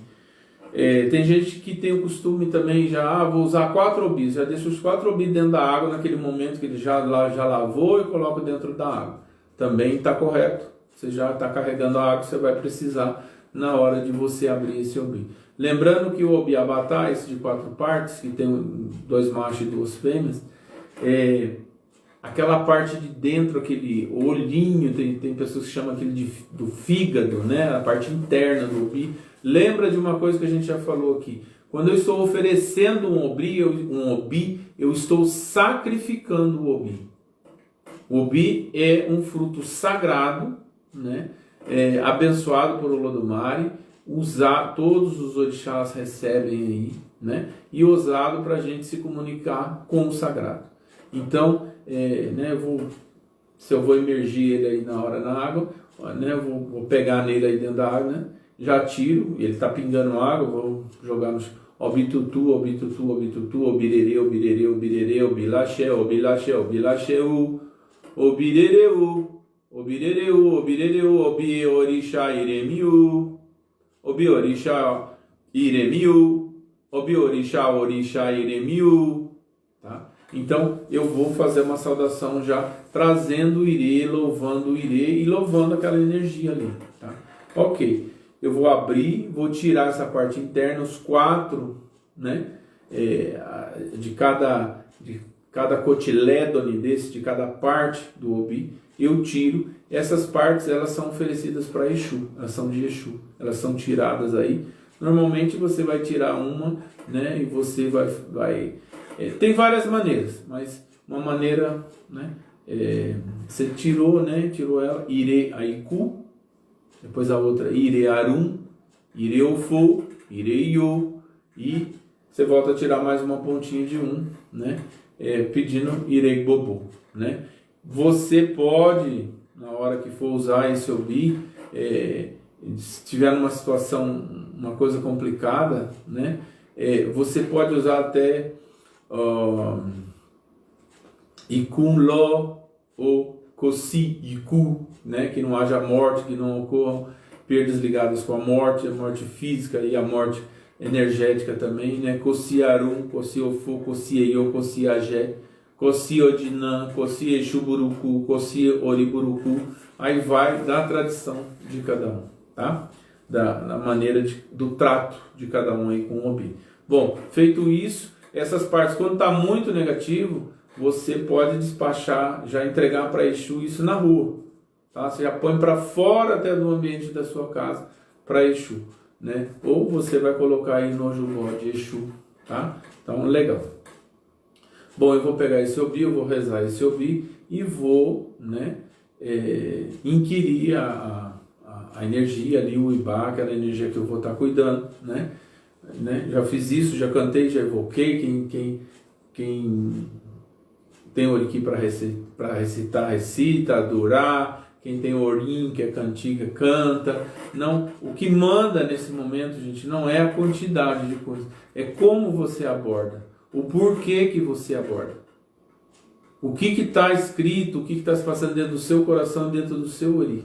tem gente que tem o costume também vou usar 4 obis, já deixo os 4 obis dentro da água naquele momento que ele já lavou e coloco dentro da água. Também está correto. Você já está carregando a água, você vai precisar na hora de você abrir esse obi. Lembrando que o obi abatá, esse de 4 partes, que tem 2 machos e 2 fêmeas, aquela parte de dentro, aquele olhinho, tem pessoas que chamam aquele do fígado, né? A parte interna do obi. Lembra de uma coisa que a gente já falou aqui. Quando eu estou oferecendo um obi, eu estou sacrificando o obi. O obi é um fruto sagrado, né? Abençoado por Olodumare, todos os orixás recebem aí, né? E usado para a gente se comunicar com o sagrado. Então, se eu vou imergir ele aí na hora na água, né? Vou pegar nele aí dentro da água, né? Já tiro, ele está pingando água, vou jogar no obitutu, obitutu, obitutu, obirerê, obirerê, obirerê, obilaxé, obilaxé, obilaxéu, obirereu, obirereu, obirereu, obi orixá iremiu, obi orixá iremiu, obi orixá iremiu, tá? Então eu vou fazer uma saudação já trazendo o irê, louvando o irê e louvando aquela energia ali, tá? Ok. Eu vou abrir, vou tirar essa parte interna, os 4, né, de cada cotilédone de cada parte do obi, eu tiro. Essas partes, elas são oferecidas para Exu, elas são de Exu, elas são tiradas aí. Normalmente você vai tirar uma, né, e você vai tem várias maneiras, mas uma maneira, né, você tirou ela, ire aiku. Depois a outra, Irearum, Ireofo, Ireio, e você volta a tirar mais uma pontinha de 1, né? Pedindo Ireibobo, né? Você pode, na hora que for usar esse obi, se tiver numa situação, uma coisa complicada, né? Você pode usar até Ikunlo ou Kosi Iku, né? Que não haja morte, que não ocorram perdas ligadas com a morte física e a morte energética também, né? Kosi Arum, Kosi Ofu, Kosi Eyo, Kosi Agé, Kosi Odinã, Kosi Exuburuku, Kosi Oriburuku. Aí vai da tradição de cada um, tá? Da maneira do trato de cada um aí com o obi. Bom, feito isso, essas partes, quando está muito negativo, você pode despachar, já entregar para Exu isso na rua, tá? Você já põe para fora até do ambiente da sua casa para Exu, né? Ou você vai colocar aí no Jubó de Exu, tá? Então, legal. Bom, eu vou pegar esse obi, eu vou rezar esse obi e vou, né, inquirir a energia ali, o Ibá, aquela energia que eu vou estar cuidando, né? Já fiz isso, já cantei, já evoquei. Quem tem oriki para recitar, recita, adorar. Quem tem orim, que é cantiga, canta. Não, o que manda nesse momento, gente, não é a quantidade de coisas, é como você aborda, o porquê que você aborda. O que está escrito, o que está se passando dentro do seu coração, dentro do seu ori.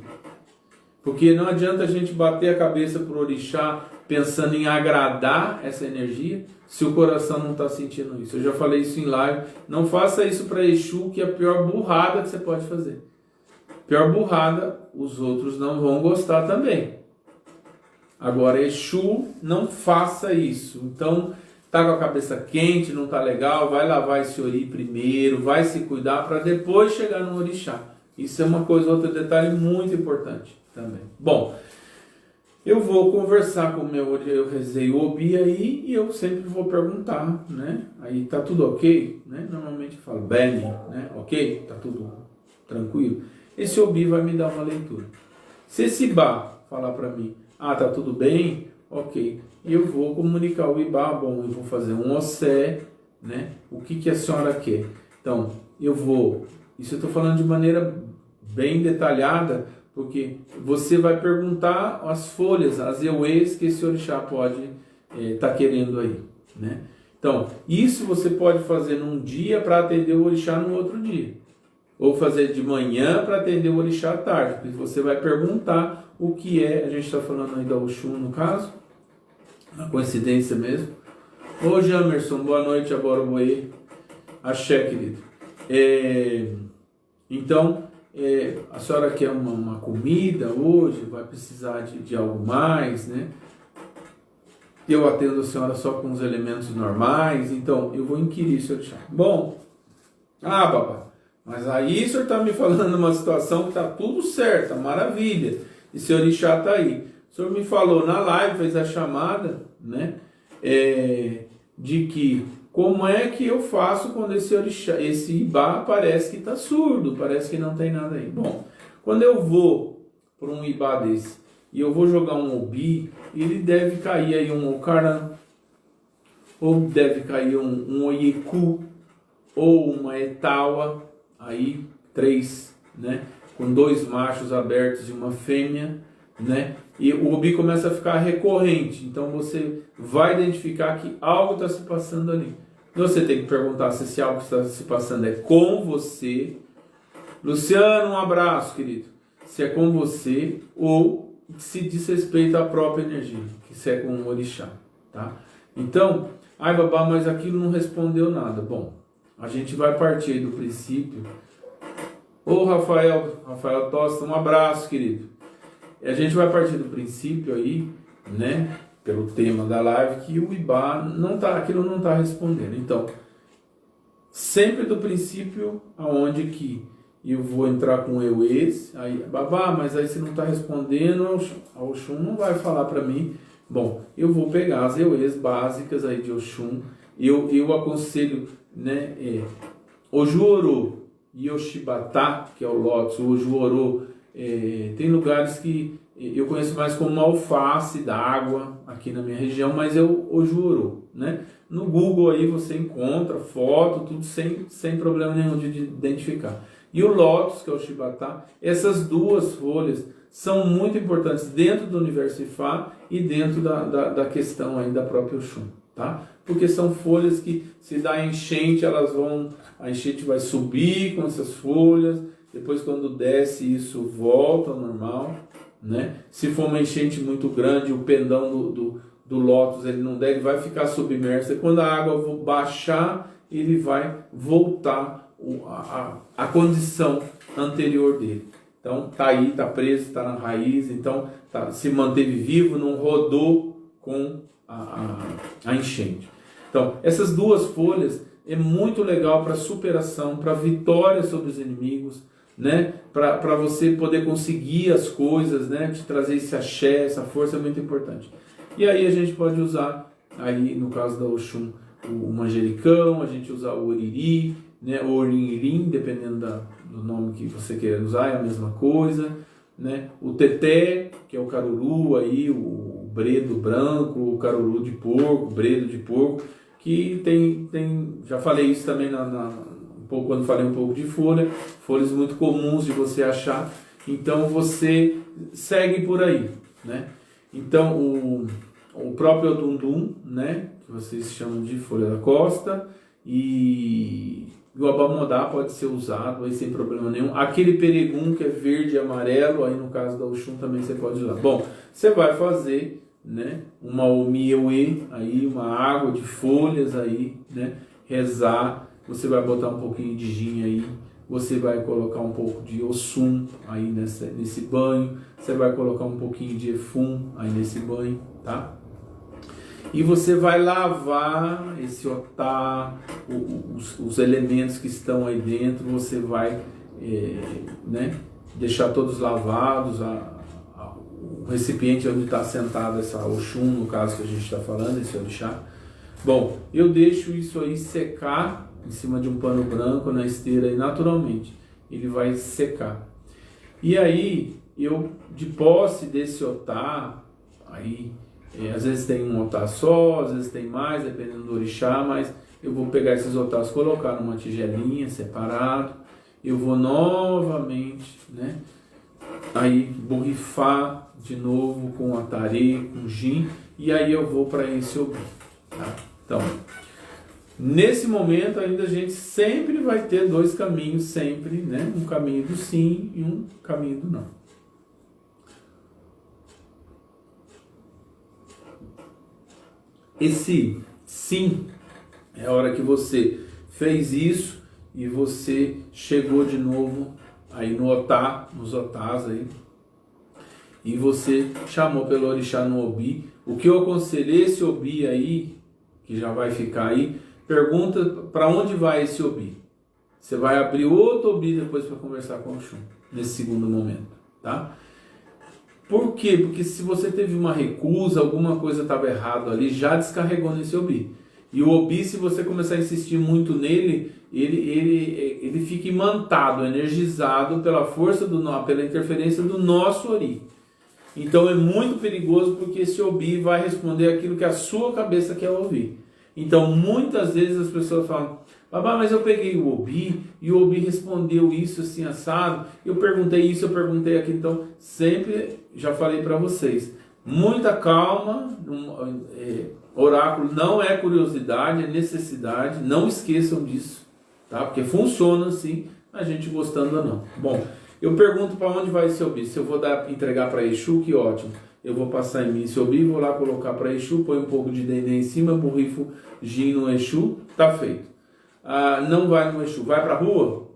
Porque não adianta a gente bater a cabeça pro orixá pensando em agradar essa energia, se o coração não está sentindo isso. Eu já falei isso em live. Não faça isso para Exu, que é a pior burrada que você pode fazer. Pior burrada, os outros não vão gostar também. Agora, Exu, não faça isso. Então, tá com a cabeça quente, não tá legal, vai lavar esse ori primeiro, vai se cuidar para depois chegar no orixá. Isso é uma coisa, outro detalhe muito importante também. Bom, eu vou conversar com o eu rezei o Obi aí e eu sempre vou perguntar, né? Aí tá tudo ok, né? Normalmente eu falo bem, né? Ok, tá tudo tranquilo. Esse Obi vai me dar uma leitura. Se esse Ibá falar para mim, tá tudo bem, ok, eu vou comunicar o Ibá, bom, eu vou fazer um Ossé, né? O que a senhora quer? Então, isso eu estou falando de maneira bem detalhada, porque você vai perguntar as folhas, as euês que esse orixá pode estar querendo aí, né? Então, isso você pode fazer num dia para atender o orixá no outro dia. Ou fazer de manhã para atender o orixá à tarde. Porque você vai perguntar o que é, a gente está falando aí da Oxum no caso, uma coincidência mesmo. Ô Jamerson, boa noite, Aboroboê. Axé, querido. Então, a senhora quer uma comida hoje, vai precisar de algo mais, né? Eu atendo a senhora só com os elementos normais, então eu vou inquirir, seu orixá. Bom, babá, mas aí o senhor está me falando uma situação que está tudo certo, maravilha, e seu orixá está aí. O senhor me falou na live, fez a chamada, né? De que como é que eu faço quando esse orixá, esse Ibá parece que está surdo, parece que não tem nada aí. Bom, quando eu vou para um Ibá desse e eu vou jogar um Obi, ele deve cair aí um Ocaran, ou deve cair um Oyeku, ou uma Etawa, aí 3, né? Com 2 machos abertos e uma fêmea, né? E o Obi começa a ficar recorrente, então você vai identificar que algo está se passando ali. Você tem que perguntar se esse algo que está se passando é com você. Luciano, um abraço, querido. Se é com você ou se diz respeito à própria energia, que se é com o orixá, tá? Então, babá, mas aquilo não respondeu nada. Bom, a gente vai partir do princípio. Ô Rafael Tosta, um abraço, querido. A gente vai partir do princípio aí, né, pelo tema da live, que o Ibá aquilo não está respondendo. Então, sempre do princípio aonde que eu vou entrar com o euês, aí, babá, mas aí se não está respondendo, a Oxum não vai falar para mim. Bom, eu vou pegar as euês básicas aí de Oxum, eu aconselho, né, Ojuorô e Oxibatá, que é o Lótus, o Ojuorô, tem lugares que eu conheço mais como alface d'água aqui na minha região, mas é o Ojuorô, né? No Google aí você encontra foto, tudo sem problema nenhum de identificar. E o Lótus, que é o Xibatá, essas duas folhas são muito importantes dentro do universo Ifá e dentro da questão aí da própria Oxum, tá? Porque são folhas que, se dá enchente, a enchente vai subir com essas folhas, depois quando desce isso volta ao normal, né? Se for uma enchente muito grande, o pendão do lótus ele vai ficar submerso, e quando a água baixar, ele vai voltar a condição anterior dele. Então tá aí, tá preso, tá na raiz, então se manteve vivo, não rodou com a enchente. Então essas duas folhas é muito legal para superação, para vitória sobre os inimigos, né? Para você poder conseguir as coisas, né? Te trazer esse axé, essa força é muito importante. E aí a gente pode usar, aí no caso da Oxum, o manjericão, a gente usar o oriri, né? O orinirim, dependendo do nome que você queira usar, é a mesma coisa, né? O teté, que é o caruru, aí, o bredo branco, o caruru de porco, bredo de porco, que tem já falei isso também quando falei um pouco de folhas muito comuns de você achar, então você segue por aí, né? Então o próprio Odundum, né, que vocês chamam de folha da costa, e o abamodá pode ser usado aí sem problema nenhum. Aquele peregum que é verde e amarelo, aí no caso da Oxum também você pode usar. Bom, você vai fazer, né, uma omieue, aí uma água de folhas aí, né, rezar. Você vai botar um pouquinho de gin aí, você vai colocar um pouco de Ossum aí nesse banho, você vai colocar um pouquinho de Efum aí nesse banho, tá? E você vai lavar esse otá, os elementos que estão aí dentro, você vai né, deixar todos lavados, o recipiente onde está sentado essa Oxum, no caso que a gente está falando, esse orixá. Bom, eu deixo isso aí secar em cima de um pano branco na esteira e naturalmente ele vai secar. E aí eu, de posse desse otá, aí às vezes tem um otá só, às vezes tem mais, dependendo do orixá, mas eu vou pegar esses otás, colocar numa tigelinha separado, eu vou novamente, né, aí borrifar de novo com atarê, com gin, e aí eu vou para esse obi, tá? Então, nesse momento ainda a gente sempre vai ter dois caminhos, sempre, né? Um caminho do sim e um caminho do não. Esse sim é a hora que você fez isso e você chegou de novo aí no otá, nos otás aí, e você chamou pelo orixá no obi. O que eu aconselhei, esse obi aí, que já vai ficar aí, pergunta para onde vai esse obi. Você vai abrir outro obi depois para conversar com o Oxum, nesse segundo momento, tá? Por quê? Porque se você teve uma recusa, alguma coisa estava errado ali, já descarregou nesse obi. E o obi, se você começar a insistir muito nele, ele fica imantado, energizado pela força, pela interferência do nosso ori. Então é muito perigoso, porque esse obi vai responder aquilo que a sua cabeça quer ouvir. Então muitas vezes as pessoas falam: babá, mas eu peguei o obi e o obi respondeu isso assim assado, eu perguntei isso, eu perguntei aquilo. Então sempre já falei para vocês, muita calma, oráculo não é curiosidade, é necessidade, não esqueçam disso, tá? Porque funciona assim, a gente gostando ou não. Bom, eu pergunto para onde vai esse obi. Se eu vou entregar para Exu, que ótimo. Eu vou passar em mim esse obi, vou lá colocar para Exu, põe um pouco de dendê em cima, borrifo gin no Exu, tá feito. Não vai no Exu, vai para a rua,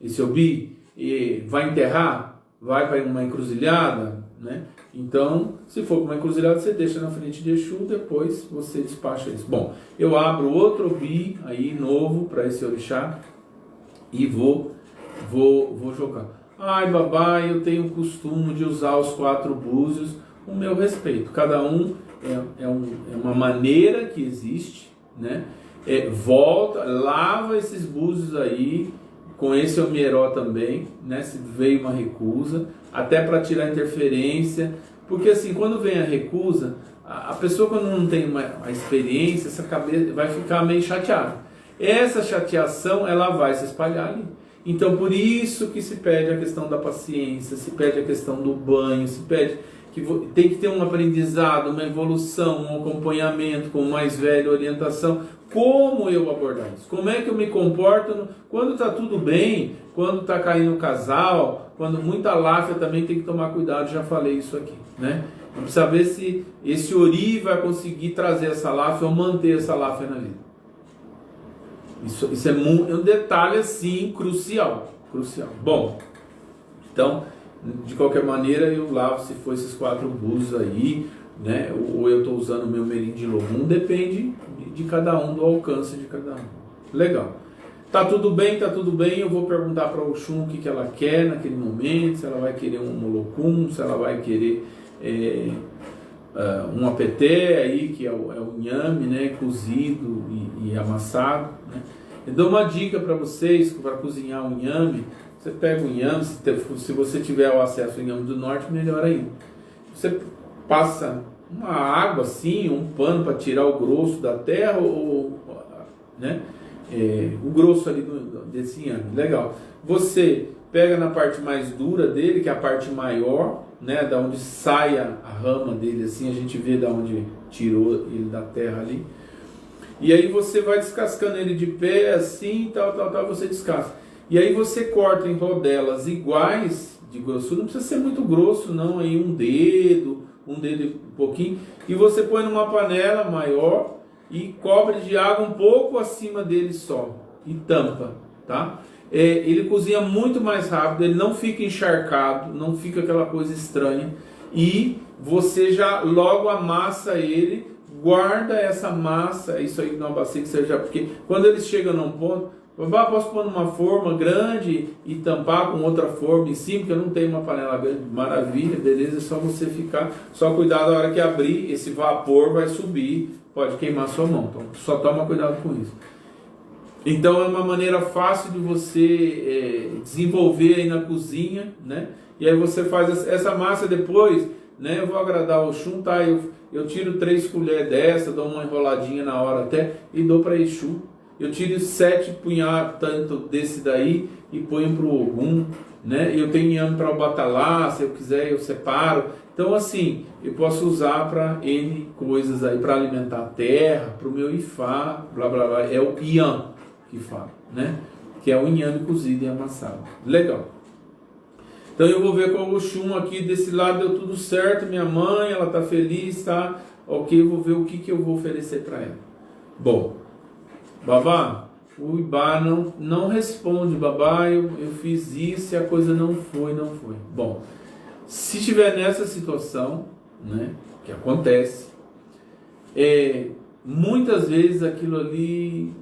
esse obi, e vai enterrar, vai para uma encruzilhada, né? Então, se for para uma encruzilhada, você deixa na frente de Exu, depois você despacha isso. Bom, eu abro outro obi aí novo para esse orixá e vou jogar. Ai, babá, eu tenho o costume de usar os 4 búzios. O meu respeito, cada um é uma maneira que existe, né? Volta, lava esses búzios aí com esse omieró também, né? Se veio uma recusa, até para tirar interferência, porque assim, quando vem a recusa, a pessoa, quando não tem uma experiência, essa cabeça vai ficar meio chateada. Essa chateação, ela vai se espalhar ali. Então, por isso que se pede a questão da paciência, se pede a questão do banho, se pede que tem que ter um aprendizado, uma evolução, um acompanhamento com o mais velho, orientação. Como eu abordar isso? Como é que eu me comporto quando está tudo bem, quando está caindo o casal, quando muita láfia também tem que tomar cuidado, já falei isso aqui, né? Vamos saber se esse ori vai conseguir trazer essa láfia ou manter essa láfia na vida. Isso é um detalhe assim crucial. Bom, então, de qualquer maneira, eu lavo se for esses 4 búzios aí, né? Ou eu estou usando o meu merim de logum, depende de cada um, do alcance de cada um. Legal. Tá tudo bem, eu vou perguntar para o Oxum o que ela quer naquele momento, se ela vai querer um molocum, se ela vai querer um apeté aí, que é o inhame, né? Cozido e amassado, né? Eu dou uma dica para vocês, para cozinhar o inhame. Você pega o inhame, se você tiver o acesso ao inhame do norte, melhor ainda. Você passa uma água assim, um pano para tirar o grosso da terra, né? O grosso ali desse inhame. Legal. Você pega na parte mais dura dele, que é a parte maior, né? Da onde sai a rama dele, assim, a gente vê da onde tirou ele da terra ali. E aí você vai descascando ele de pé, assim, tal, você descasca. E aí você corta em rodelas iguais de grossura, não precisa ser muito grosso não, aí um dedo e um pouquinho, e você põe numa panela maior e cobre de água um pouco acima dele só, e tampa, tá? Ele cozinha muito mais rápido, ele não fica encharcado, não fica aquela coisa estranha, e você já logo amassa ele, guarda essa massa, isso aí numa bacia que seja, porque quando eles chegam num ponto, Babá, posso pôr numa forma grande e tampar com outra forma em cima, porque eu não tenho uma panela grande. Maravilha, beleza, é só você ficar, só cuidar da hora que abrir, esse vapor vai subir, pode queimar sua mão, então só toma cuidado com isso. Então é uma maneira fácil de você desenvolver aí na cozinha, né? E aí você faz essa massa depois, né? Eu vou agradar o Exu, tá? Eu tiro 3 colheres dessa, dou uma enroladinha na hora até e dou para Exu. Eu tiro 7 punhados tanto desse daí e ponho para o Ogum, né? Eu tenho inhame para o Batalá, se eu quiser eu separo. Então assim, eu posso usar para N coisas aí, para alimentar a terra, para o meu Ifá, blá blá blá, é o Ian que fala, né? Que é o inhame cozido e amassado. Legal. Então eu vou ver com o Oxum aqui, desse lado deu tudo certo, minha mãe, ela tá feliz, tá? Ok, eu vou ver o que eu vou oferecer para ela. Bom, babá, o Ibá não responde, babá, eu fiz isso e a coisa não foi. Bom, se estiver nessa situação, né, que acontece, muitas vezes aquilo ali...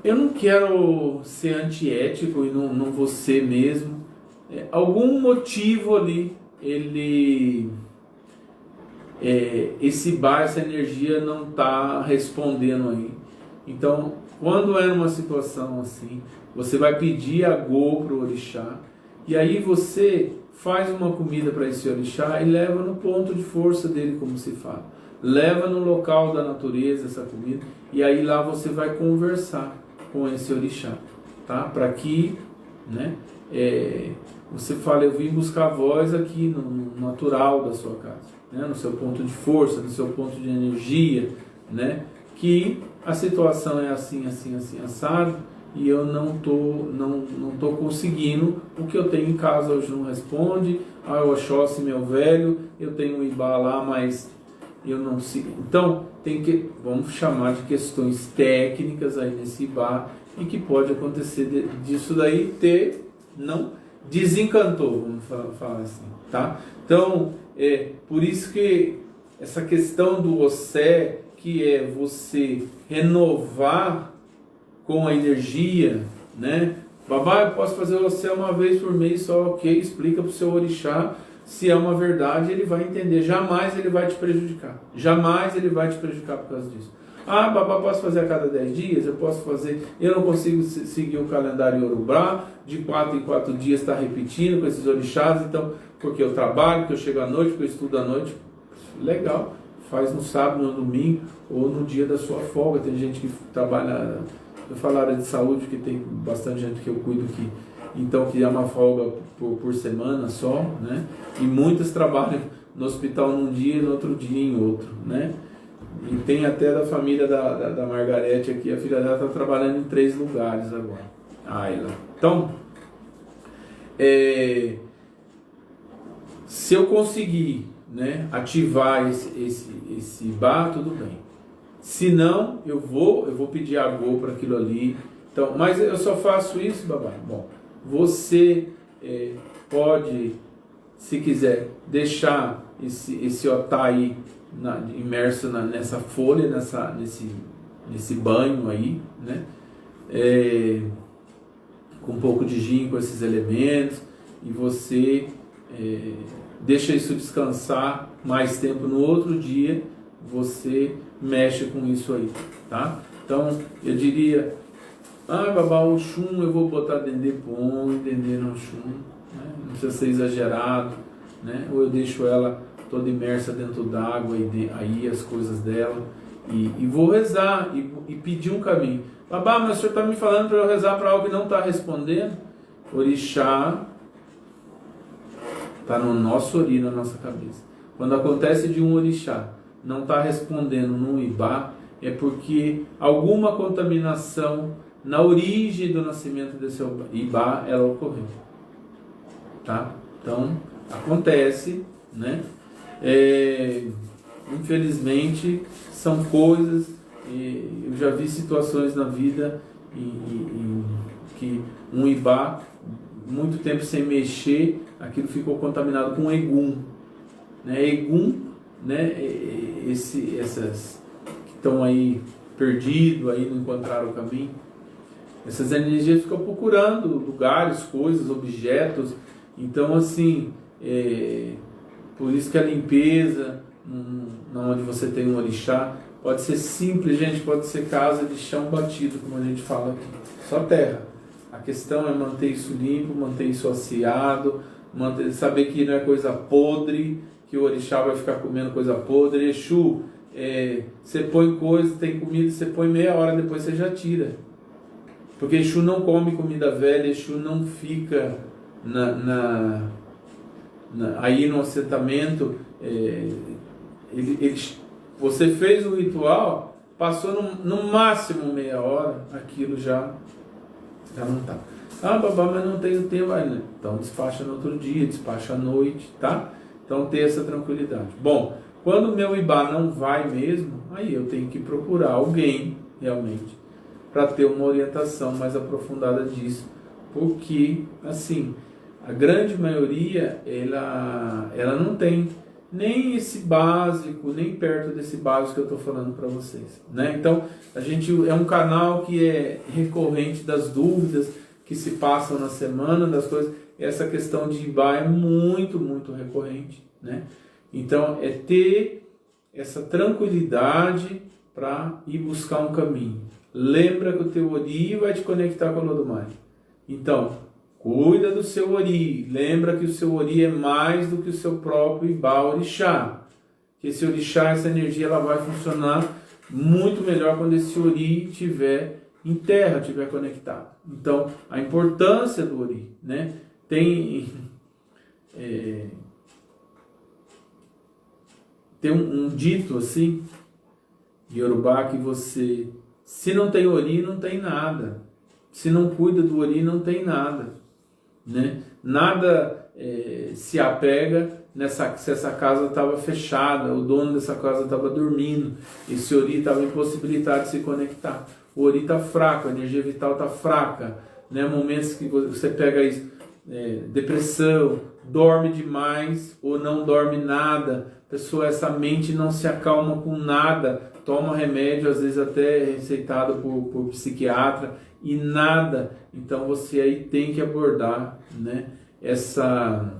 Eu não quero ser antiético e não vou ser mesmo. Algum motivo ali, esse bar, essa energia não está respondendo aí. Então, quando é numa situação assim, você vai pedir a Go para o orixá, e aí você faz uma comida para esse orixá e leva no ponto de força dele, como se fala. Leva no local da natureza essa comida, e aí lá você vai conversar com esse orixá, tá? Para que, né, você fala, eu vim buscar a voz aqui no natural da sua casa, né, no seu ponto de força, no seu ponto de energia, né, que a situação é assim, assado, e eu não tô conseguindo o que eu tenho em casa. Hoje não responde, o Oxóssi, meu velho, eu tenho um Ibá lá, mas eu não sei. Então, vamos chamar de questões técnicas aí nesse bar, e que pode acontecer disso daí não desencantou, vamos falar assim, tá? Então, por isso que essa questão do Ossé, que é você renovar com a energia, né? Babá, eu posso fazer o Ossé uma vez por mês só, ok, explica para o seu orixá. Se é uma verdade, ele vai entender. Jamais ele vai te prejudicar. Jamais ele vai te prejudicar por causa disso. Ah, babá, posso fazer a cada 10 dias? Eu posso fazer... Eu não consigo seguir o calendário Yorubá. De 4 em 4 dias está repetindo com esses orixás. Então, porque eu trabalho, porque eu chego à noite, porque eu estudo à noite. Legal. Faz no sábado, no domingo ou no dia da sua folga. Tem gente que trabalha... Eu falo área de saúde, que tem bastante gente que eu cuido aqui. Então, que é uma folga por semana só, né? E muitas trabalham no hospital num dia e no outro dia em outro, né? E tem até da família da Margarete aqui, a filha dela está trabalhando em 3 lugares agora, a Ayla. Então, se eu conseguir, né, ativar esse bar, tudo bem. Se não, eu vou pedir a Go para aquilo ali. Então, mas eu só faço isso, babá. Bom, você pode, se quiser, deixar esse otá aí imerso nessa folha, nesse banho aí, né? Com um pouco de gin, com esses elementos, e você deixa isso descansar mais tempo. No outro dia você mexe com isso aí, tá? Então eu diria, babá, o Oxum eu vou botar Dendê, põe Dendê no Oxum, né? Não precisa ser exagerado, né? Ou eu deixo ela toda imersa dentro d'água, e aí as coisas dela, e vou rezar e pedir um caminho. Babá, mas o senhor está me falando para eu rezar para algo que não está respondendo? Orixá está no nosso ori, na nossa cabeça. Quando acontece de um orixá não está respondendo num Ibá, é porque alguma contaminação na origem do nascimento desse Ibá, ela ocorreu, tá? Então, acontece, né? Infelizmente, são coisas, eu já vi situações na vida em que um Ibá, muito tempo sem mexer, aquilo ficou contaminado com Egum, né? Egum, né? Essas que estão aí perdido, aí não encontraram o caminho. Essas energias ficam procurando lugares, coisas, objetos. Então, assim, por isso que a limpeza, onde você tem um orixá, pode ser simples, gente, pode ser casa de chão batido, como a gente fala aqui. Só terra. A questão é manter isso limpo, manter isso asseado, saber que não é coisa podre, que o orixá vai ficar comendo coisa podre. Exu, você põe coisa, tem comida, você põe meia hora, depois você já tira. Porque Exu não come comida velha, Exu não fica aí no assentamento. Você fez o ritual, passou no máximo meia hora, aquilo já não está. Ah, babá, mas não tenho tempo ainda. Então despacha no outro dia, despacha à noite, tá? Então ter essa tranquilidade. Bom, quando o meu Ibá não vai mesmo, aí eu tenho que procurar alguém realmente para ter uma orientação mais aprofundada disso, porque assim, a grande maioria ela não tem nem esse básico, nem perto desse básico que eu estou falando para vocês, né? Então, a gente é um canal que é recorrente das dúvidas que se passam na semana, das coisas. Essa questão de Ibá é muito, muito recorrente, né? Então, é ter essa tranquilidade para ir buscar um caminho. Lembra que o teu Ori vai te conectar com o Lodumare. Então, cuida do seu Ori. Lembra que o seu Ori é mais do que o seu próprio Ibá Orixá. Que esse Orixá, essa energia, ela vai funcionar muito melhor quando esse Ori estiver em terra, estiver conectado. Então, a importância do Ori, né? Tem um dito assim, de Yorubá, que você, se não tem Ori, não tem nada. Se não cuida do Ori, não tem nada, né? Nada se apega se essa casa estava fechada, o dono dessa casa estava dormindo, esse Ori estava impossibilitado de se conectar. O Ori está fraco, a energia vital está fraca, né? Momentos que você pega isso, depressão, dorme demais ou não dorme nada, pessoa, essa mente não se acalma com nada, toma remédio, às vezes até receitado por psiquiatra, e nada. Então você aí tem que abordar, né, essa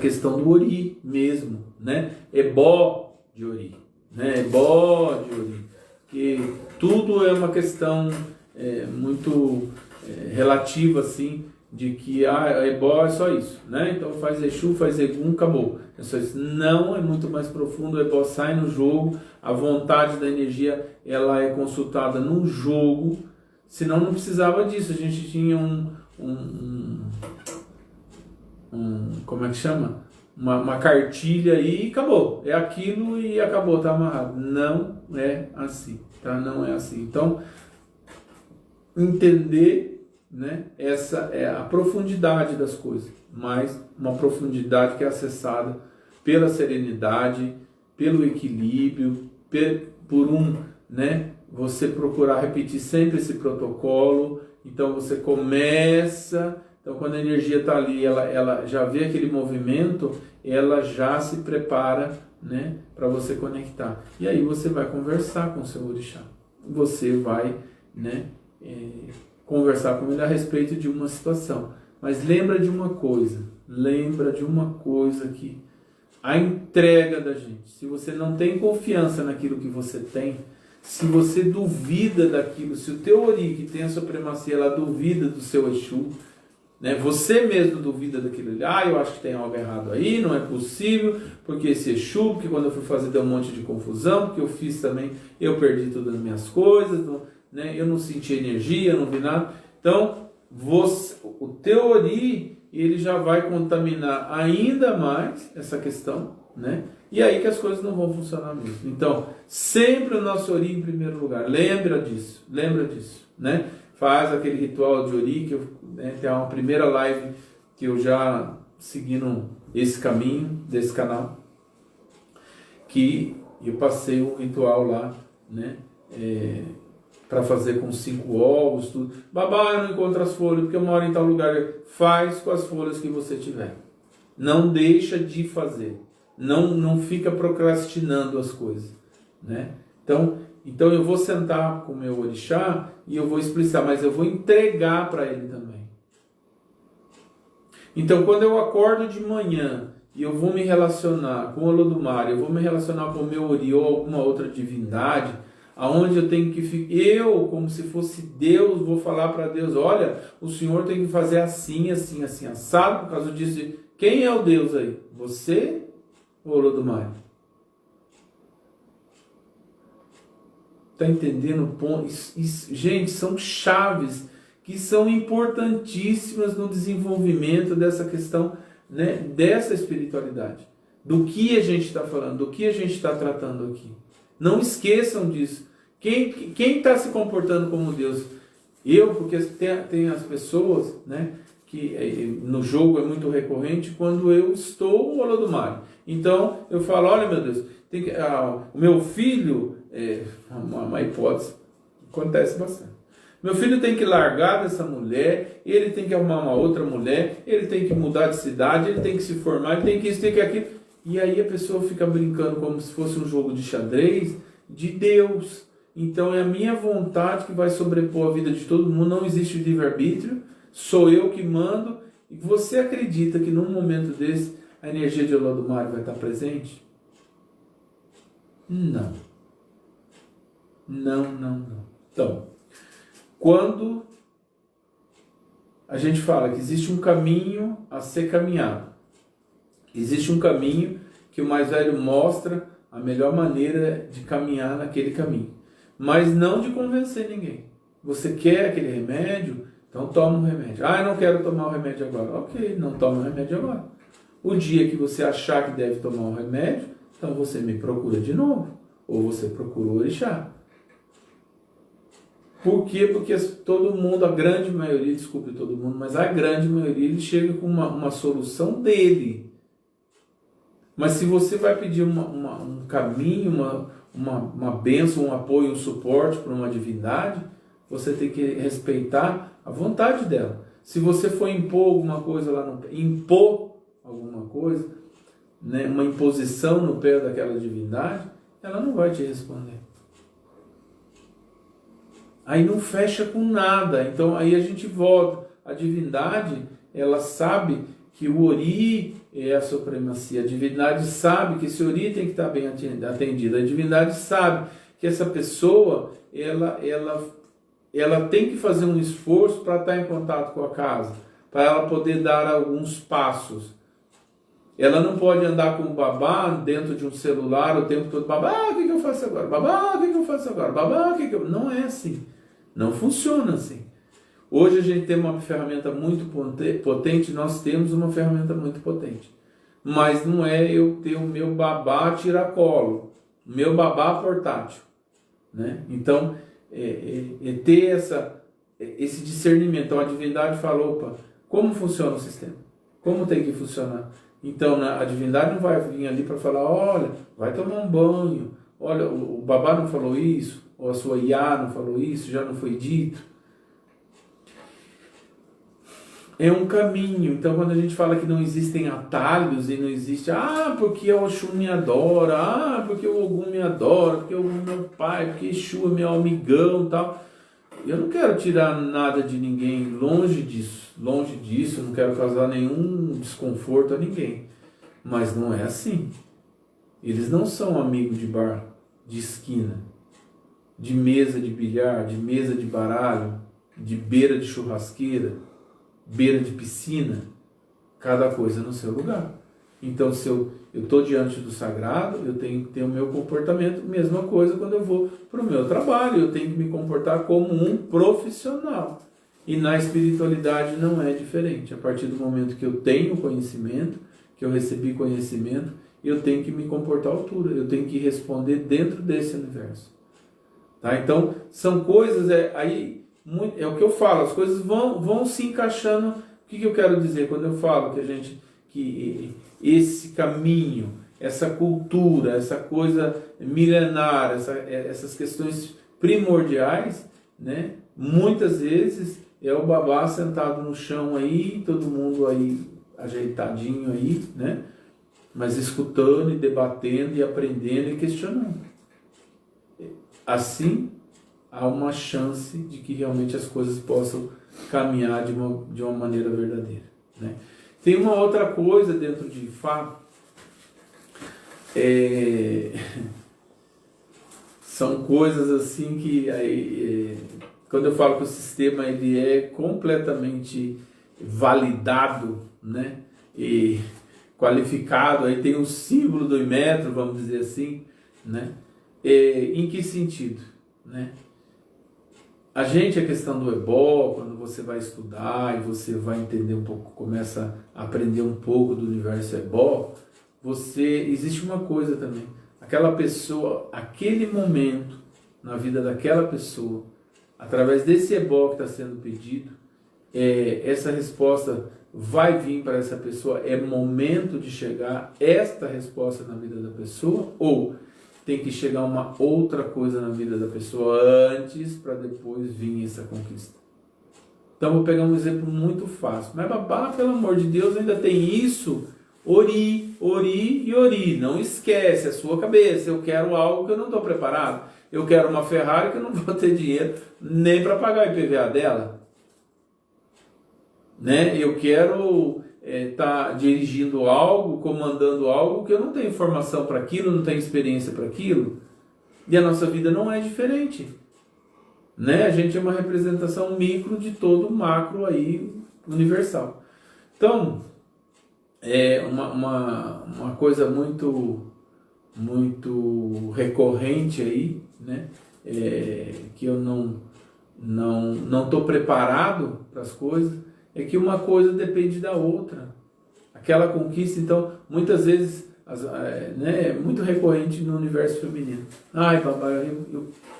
questão do Ori mesmo, né? Ebó de Ori, né? Ebó de Ori, que tudo é uma questão muito relativa, assim, de que Ebó é só isso, né? Então faz Exu, faz Egum, acabou. É só isso. Não, é muito mais profundo. O Ebó sai no jogo, a vontade da energia ela é consultada no jogo, senão não precisava disso. A gente tinha como é que chama? Uma cartilha aí e acabou. É aquilo e acabou, tá amarrado. Não é assim, tá? Não é assim. Então, entender, né? Essa é a profundidade das coisas, mas uma profundidade que é acessada pela serenidade, pelo equilíbrio, por né? Você procurar repetir sempre esse protocolo. Então você começa. Então, quando a energia está ali, ela já vê aquele movimento, ela já se prepara, né, para você conectar. E aí você vai conversar com o seu orixá. Você vai, né, conversar com ele a respeito de uma situação. Mas lembra de uma coisa que a entrega da gente, se você não tem confiança naquilo que você tem, se você duvida daquilo, se o teu Ori, que tem a supremacia, ela duvida do seu Exu, né? Você mesmo duvida daquilo ali, eu acho que tem algo errado aí, não é possível, porque esse Exu, porque quando eu fui fazer deu um monte de confusão, porque eu fiz também, eu perdi todas as minhas coisas, né? Eu não senti energia, não vi nada. Então, o teu Ori, ele já vai contaminar ainda mais essa questão, né? E aí que as coisas não vão funcionar mesmo. Então, sempre o nosso Ori em primeiro lugar, lembra disso, né? Faz aquele ritual de Ori, que tem uma primeira live que eu já seguindo esse caminho desse canal, que eu passei um ritual lá, né, para fazer com 5 ovos, tudo. Babá, eu não encontro as folhas, porque eu moro em tal lugar. Faz com as folhas que você tiver. Não deixa de fazer. Não fica procrastinando as coisas, né? Então eu vou sentar com o meu orixá e eu vou explicar, mas eu vou entregar para ele também. Então quando eu acordo de manhã e eu vou me relacionar com o Olodumare, eu vou me relacionar com o meu ori ou alguma outra divindade, aonde eu tenho que ficar, eu, como se fosse Deus, vou falar para Deus, olha, o Senhor tem que fazer assim, assim, assim, assado, por causa disso. Quem é o Deus aí? Você ou o Olodumare? Está entendendo o ponto? Gente, são chaves que são importantíssimas no desenvolvimento dessa questão, né, dessa espiritualidade. Do que a gente está falando, do que a gente está tratando aqui. Não esqueçam disso. Quem está se comportando como Deus? Eu, porque tem as pessoas, né, que no jogo é muito recorrente, quando eu estou o Olodumare. Então, eu falo, olha meu Deus, o meu filho, uma hipótese, acontece bastante. Meu filho tem que largar dessa mulher, ele tem que arrumar uma outra mulher, ele tem que mudar de cidade, ele tem que se formar, ele tem que isso, tem que aquilo. E aí a pessoa fica brincando como se fosse um jogo de xadrez de Deus. Então é a minha vontade que vai sobrepor a vida de todo mundo, não existe livre-arbítrio, sou eu que mando. E você acredita que num momento desse a energia de Olodumare vai estar presente? Não. Não. Então, quando a gente fala que existe um caminho a ser caminhado, existe um caminho que o mais velho mostra a melhor maneira de caminhar naquele caminho, mas não de convencer ninguém. Você quer aquele remédio? Então toma o remédio. Ah, eu não quero tomar o remédio agora. Ok, não toma o remédio agora. O dia que você achar que deve tomar o remédio, então você me procura de novo, ou você procura o orixá. Por quê? Porque todo mundo, a grande maioria, desculpe todo mundo, mas a grande maioria, ele chega com uma solução dele. Mas se você vai pedir um caminho, uma bênção, um apoio, um suporte para uma divindade, você tem que respeitar a vontade dela. Se você for impor alguma coisa lá né, uma imposição no pé daquela divindade, ela não vai te responder. Aí não fecha com nada. Então aí a gente volta. A divindade, ela sabe que o ori é a supremacia. A divindade sabe que esse ori tem que estar bem atendido. A divindade sabe que essa pessoa, ela tem que fazer um esforço para estar em contato com a casa, para ela poder dar alguns passos. Ela não pode andar com o babá dentro de um celular o tempo todo. Babá, o que eu faço agora? Babá, o que eu faço agora? Babá, o que eu... Não é assim. Não funciona assim. Hoje a gente tem uma ferramenta muito potente, nós temos uma ferramenta muito potente. Mas não é eu ter o meu babá tiracolo, o meu babá portátil. Né? Então, ter esse discernimento. Então a divindade fala, opa, como funciona o sistema? Como tem que funcionar? Então a divindade não vai vir ali para falar, olha, vai tomar um banho, olha, o babá não falou isso, ou a sua Iá não falou isso, já não foi dito. É um caminho. Então quando a gente fala que não existem atalhos e não existe, porque o Oxum me adora, porque o Ogum me adora, porque o Ogum é meu pai, porque Exu é meu amigão e tal. Eu não quero tirar nada de ninguém, longe disso, eu não quero causar nenhum desconforto a ninguém. Mas não é assim. Eles não são amigos de bar, de esquina, de mesa de bilhar, de mesa de baralho, de beira de churrasqueira, beira de piscina, cada coisa no seu lugar. Então, se eu estou diante do sagrado, eu tenho que ter o meu comportamento, mesma coisa quando eu vou para o meu trabalho, eu tenho que me comportar como um profissional. E na espiritualidade não é diferente. A partir do momento que eu tenho conhecimento, que eu recebi conhecimento, eu tenho que me comportar à altura, eu tenho que responder dentro desse universo. Tá? Então, são coisas, é o que eu falo, as coisas vão se encaixando. O que eu quero dizer quando eu falo que esse caminho, essa cultura, essa coisa milenar, essas questões primordiais, né? Muitas vezes é o babá sentado no chão aí, todo mundo aí ajeitadinho aí, né? Mas escutando e debatendo e aprendendo e questionando. assim há uma chance de que realmente as coisas possam caminhar de uma maneira verdadeira, né? Tem uma outra coisa dentro de Ifá, são coisas assim que quando eu falo que o sistema ele é completamente validado, né, e qualificado, aí tem o símbolo do Inmetro, vamos dizer assim, né? Em que sentido, né? A questão do ebó, quando você vai estudar e você vai entender um pouco, começa a aprender um pouco do universo ebó, existe uma coisa também, aquela pessoa, aquele momento na vida daquela pessoa, através desse ebó que está sendo pedido, essa resposta vai vir para essa pessoa, é momento de chegar esta resposta na vida da pessoa, ou tem que chegar uma outra coisa na vida da pessoa antes para depois vir essa conquista. Então vou pegar um exemplo muito fácil. Mas babá, pelo amor de Deus, ainda tem isso? Ori, ori e ori. Não esquece a sua cabeça. Eu quero algo que eu não estou preparado. Eu quero uma Ferrari que eu não vou ter dinheiro nem para pagar o IPVA dela. Né? Eu quero tá dirigindo algo, comandando algo que eu não tenho informação para aquilo, não tenho experiência para aquilo, e a nossa vida não é diferente, né? A gente é uma representação micro de todo o macro aí universal. Então é uma coisa muito recorrente aí, né? Que eu não estou preparado para as coisas. É que uma coisa depende da outra. Aquela conquista, então, muitas vezes, é muito recorrente no universo feminino. Ai, papai,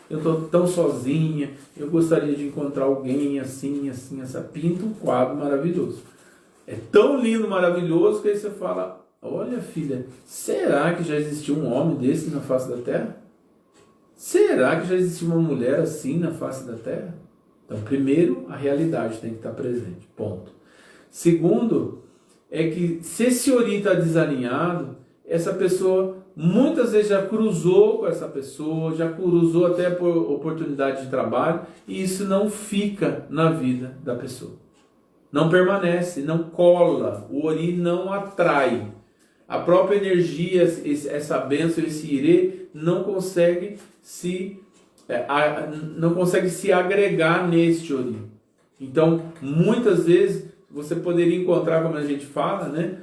eu estou tão sozinha, eu gostaria de encontrar alguém assim, essa pinta um quadro maravilhoso. É tão lindo, maravilhoso, que aí você fala, olha filha, será que já existiu um homem desse na face da Terra? Será que já existiu uma mulher assim na face da Terra? Então, primeiro, a realidade tem que estar presente, ponto. Segundo, é que se esse ori está desalinhado, essa pessoa muitas vezes já cruzou com essa pessoa, já cruzou até por oportunidade de trabalho, e isso não fica na vida da pessoa. Não permanece, não cola, o ori não atrai. A própria energia, essa bênção, esse irê, não consegue se agregar neste ori. Então, muitas vezes, você poderia encontrar, como a gente fala, né,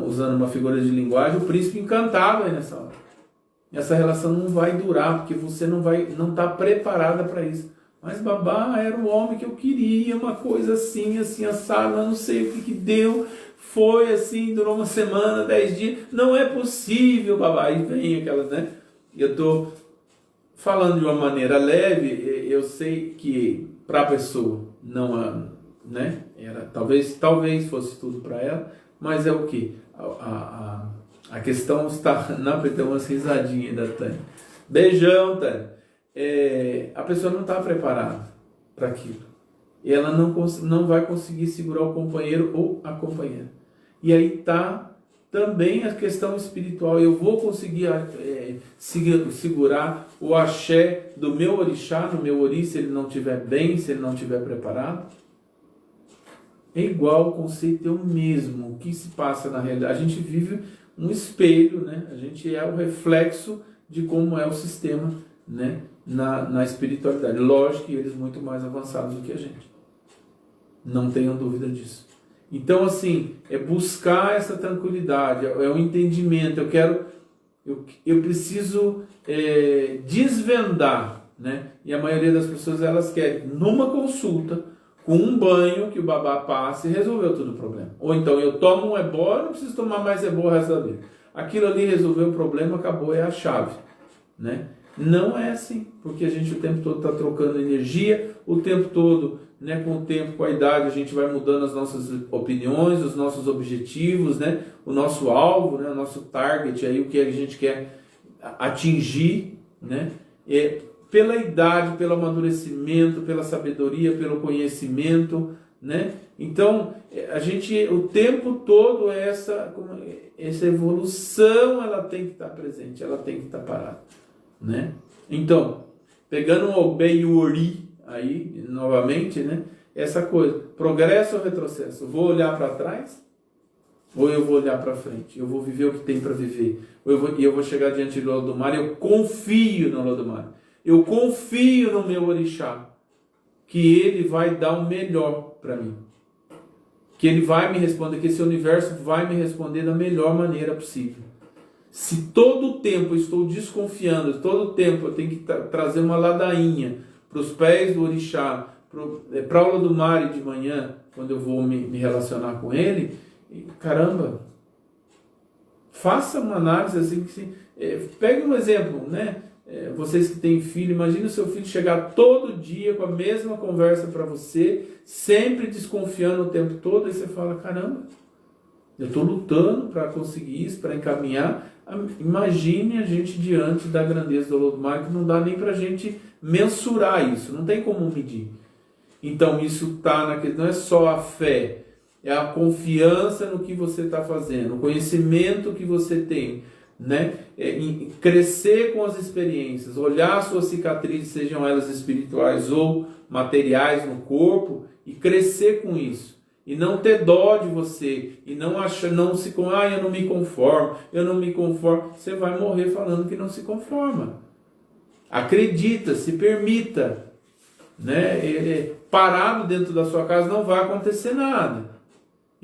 usando uma figura de linguagem, o príncipe encantado aí nessa hora. Essa relação não vai durar, porque você não está preparada para isso. Mas babá, era o homem que eu queria, uma coisa assim, assado, eu não sei o que deu, foi assim, durou uma semana, 10 dias, não é possível, babá. E vem aquelas, né, eu estou falando de uma maneira leve, eu sei que para a pessoa não, né, talvez fosse tudo para ela, mas é o que? A questão está tem umas risadinhas da Tânia. Beijão, Tânia. A pessoa não está preparada para aquilo. E ela não vai conseguir segurar o companheiro ou a companheira. E aí está também a questão espiritual. Eu vou conseguir segurar o axé do meu orixá, no meu ori, se ele não estiver bem, se ele não estiver preparado. É igual, o conceito é o mesmo. O que se passa na realidade? A gente vive um espelho, né? A gente é o reflexo de como é o sistema, né, na espiritualidade. Lógico que eles muito mais avançados do que a gente. Não tenham dúvida disso. Então, assim, é buscar essa tranquilidade, é o entendimento. Eu preciso desvendar, né? E a maioria das pessoas, elas querem, numa consulta, com um banho que o babá passa, e resolveu todo o problema. Ou então, eu tomo um ebó, eu não preciso tomar mais ebó o resto da vida. Aquilo ali resolveu o problema, acabou, é a chave, né? Não é assim, porque a gente o tempo todo está trocando energia, o tempo todo, né, com o tempo, com a idade, a gente vai mudando as nossas opiniões, os nossos objetivos, né, o nosso alvo, né, o nosso target, aí, o que a gente quer atingir, né, pela idade, pelo amadurecimento, pela sabedoria, pelo conhecimento, né? Então, a gente, o tempo todo, essa evolução, ela tem que estar presente, ela tem que estar parada, né? Então, pegando o Obei-Ori aí, novamente, né? Essa coisa, progresso ou retrocesso? Vou olhar para trás ou eu vou olhar para frente? Eu vou viver o que tem para viver? Ou eu vou chegar diante do Olodumare, eu confio no Olodumare. Eu confio no meu orixá, que ele vai dar o melhor para mim. Que ele vai me responder, que esse universo vai me responder da melhor maneira possível. Se todo o tempo eu estou desconfiando, todo o tempo eu tenho que trazer uma ladainha para os pés do orixá, para a Olodumare de manhã, quando eu vou me relacionar com ele, caramba, faça uma análise assim, pegue um exemplo, né? Vocês que têm filho, imagine o seu filho chegar todo dia com a mesma conversa para você, sempre desconfiando o tempo todo, e você fala, caramba, eu estou lutando para conseguir isso, para encaminhar. Imagine a gente diante da grandeza do Olodumare, que não dá nem para a gente mensurar isso, não tem como medir. Então isso não é só a fé, é a confiança no que você está fazendo, o conhecimento que você tem, né? Crescer com as experiências, olhar suas cicatrizes, sejam elas espirituais ou materiais no corpo, e crescer com isso. E não ter dó de você, e não achar, eu não me conformo. Você vai morrer falando que não se conforma. Acredita, se permita, né? Parado dentro da sua casa não vai acontecer nada.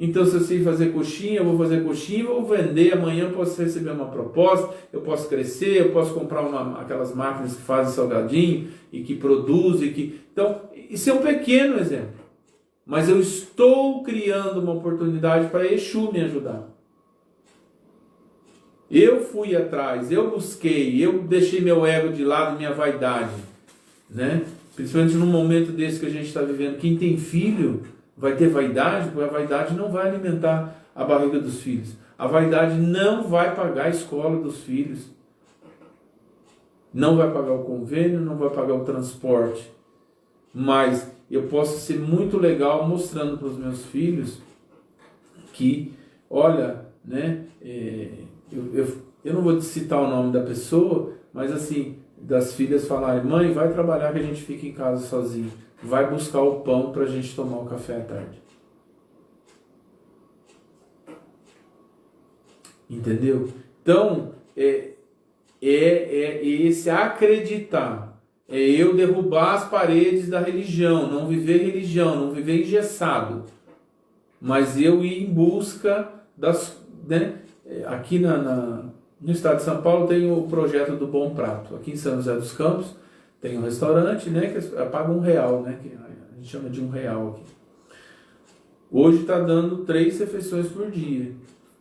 Então, se eu sei fazer coxinha, eu vou fazer coxinha, vou vender, amanhã eu posso receber uma proposta, eu posso crescer, eu posso comprar aquelas máquinas que fazem salgadinho e que produzem. Então, isso é um pequeno exemplo. Mas eu estou criando uma oportunidade para Exu me ajudar. Eu fui atrás, eu busquei, eu deixei meu ego de lado, minha vaidade, né? Principalmente num momento desse que a gente está vivendo. Quem tem filho vai ter vaidade, porque a vaidade não vai alimentar a barriga dos filhos. A vaidade não vai pagar a escola dos filhos. Não vai pagar o convênio, não vai pagar o transporte. Mas eu posso ser muito legal mostrando para os meus filhos que, olha, né, eu não vou citar o nome da pessoa, mas assim, das filhas falarem, mãe, vai trabalhar que a gente fica em casa sozinho. Vai buscar o pão para a gente tomar o café à tarde. Entendeu? Então, esse acreditar. É eu derrubar as paredes da religião, não viver engessado. Mas eu ir em busca das... Né? Aqui no estado de São Paulo tem o projeto do Bom Prato. Aqui em São José dos Campos tem um restaurante, né, que paga R$1, né, que a gente chama de R$1 aqui. Hoje está dando 3 refeições por dia,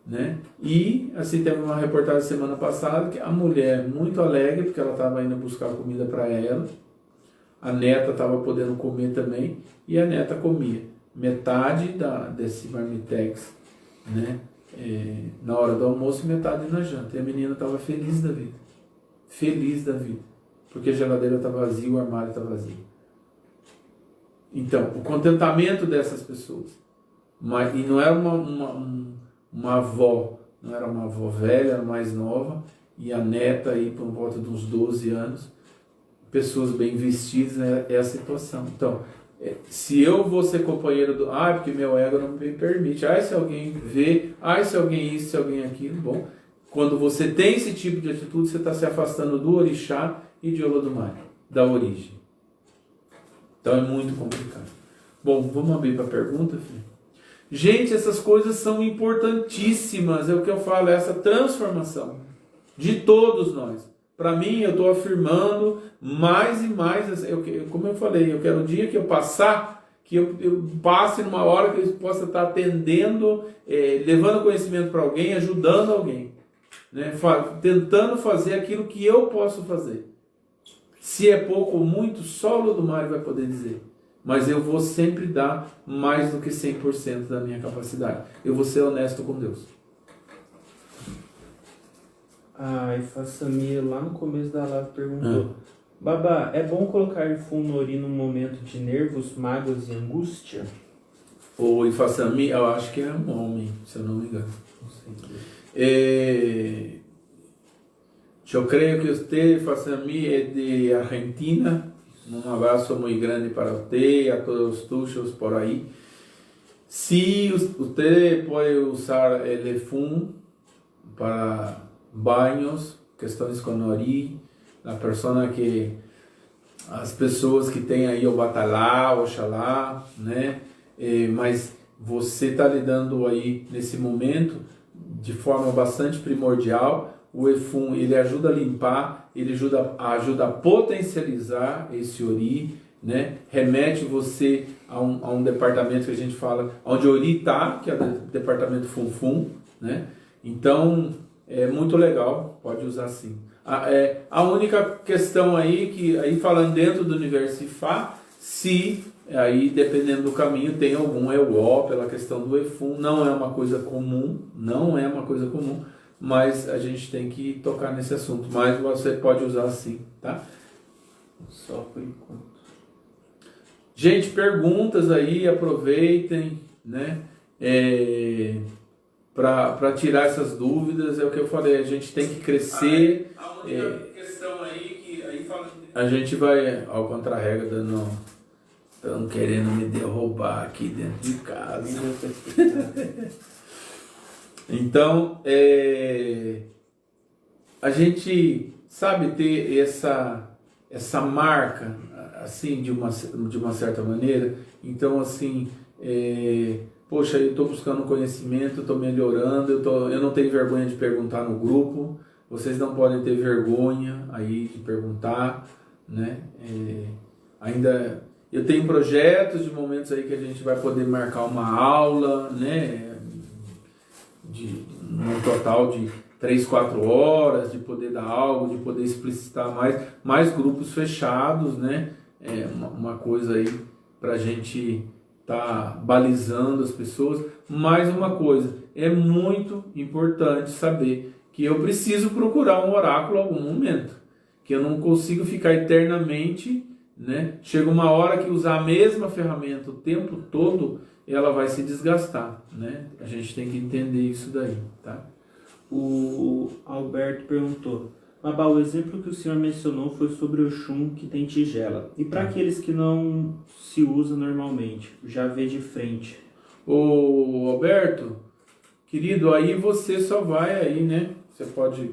né? E assim, teve uma reportagem semana passada que a mulher muito alegre porque ela estava indo buscar comida para ela, a neta estava podendo comer também, e a neta comia metade desse marmitex, né, na hora do almoço e metade na janta. E a menina estava feliz da vida, porque a geladeira está vazia, o armário está vazio. Então, o contentamento dessas pessoas. E não era uma avó, não era uma avó velha, era mais nova, e a neta aí por volta de uns 12 anos, pessoas bem vestidas, né, é a situação. Então, se eu vou ser companheiro porque meu ego não me permite, se alguém vê, se alguém isso, se alguém aquilo, bom, quando você tem esse tipo de atitude, você está se afastando do orixá e de Olodumare, da origem. Então é muito complicado. Bom, vamos abrir para a pergunta, filho? Gente, essas coisas são importantíssimas, é o que eu falo, essa transformação de todos nós. Para mim, eu estou afirmando mais e mais, como eu falei, eu quero o dia que eu passar, que eu passe numa hora que eu possa estar atendendo, levando conhecimento para alguém, ajudando alguém, né? Tentando fazer aquilo que eu posso fazer. Se é pouco ou muito, só o Olodumare vai poder dizer. Mas eu vou sempre dar mais do que 100% da minha capacidade. Eu vou ser honesto com Deus. A Ifassamia, lá no começo da live, perguntou: Babá, é bom colocar Funori num momento de nervos, mágoas e angústia? O Ifassamia, eu acho que é um homem, se eu não me engano. Não sei. Eu creio que você, Fasami, é de Argentina. Um abraço muito grande para você e a todos os tuchos por aí. Se você pode usar el fun para banhos, questões com nori, as pessoas que têm aí o batalá, oxalá, né? Mas você está lidando aí nesse momento de forma bastante primordial. O Efum, ele ajuda a limpar, ele ajuda a potencializar esse ori, né? Remete você a um departamento que a gente fala, onde o ori está, que é o departamento Funfun, né? Então, é muito legal, pode usar sim. A única questão aí, que aí falando dentro do universo Ifá, se aí dependendo do caminho tem algum EWO pela questão do Efum, não é uma coisa comum, mas a gente tem que tocar nesse assunto, mas você pode usar sim, tá? Só por enquanto. Gente, perguntas aí, aproveitem, né? Para tirar essas dúvidas, é o que eu falei, a gente tem que crescer. A única questão aí que aí fala. A gente vai ao contra-regra estão querendo me derrubar aqui dentro de casa. Então, a gente sabe ter essa marca, assim, de uma certa maneira. Então, assim, poxa, eu estou buscando conhecimento, estou melhorando, eu não tenho vergonha de perguntar no grupo, vocês não podem ter vergonha aí de perguntar, né? Ainda eu tenho projetos de momentos aí que a gente vai poder marcar uma aula, né? Um total de 3, 4 horas, de poder dar algo, de poder explicitar mais grupos fechados, né? Uma coisa aí para a gente tá balizando as pessoas. Mais uma coisa, é muito importante saber que eu preciso procurar um oráculo em algum momento, que eu não consigo ficar eternamente, né? Chega uma hora que usar a mesma ferramenta o tempo todo, ela vai se desgastar, né? A gente tem que entender isso daí, tá? O Alberto perguntou: Babá, o exemplo que o senhor mencionou foi sobre o Oxum que tem tigela. E para aqueles que não se usa normalmente, já vê de frente? Ô Alberto, querido, aí você só vai aí, né? Você pode,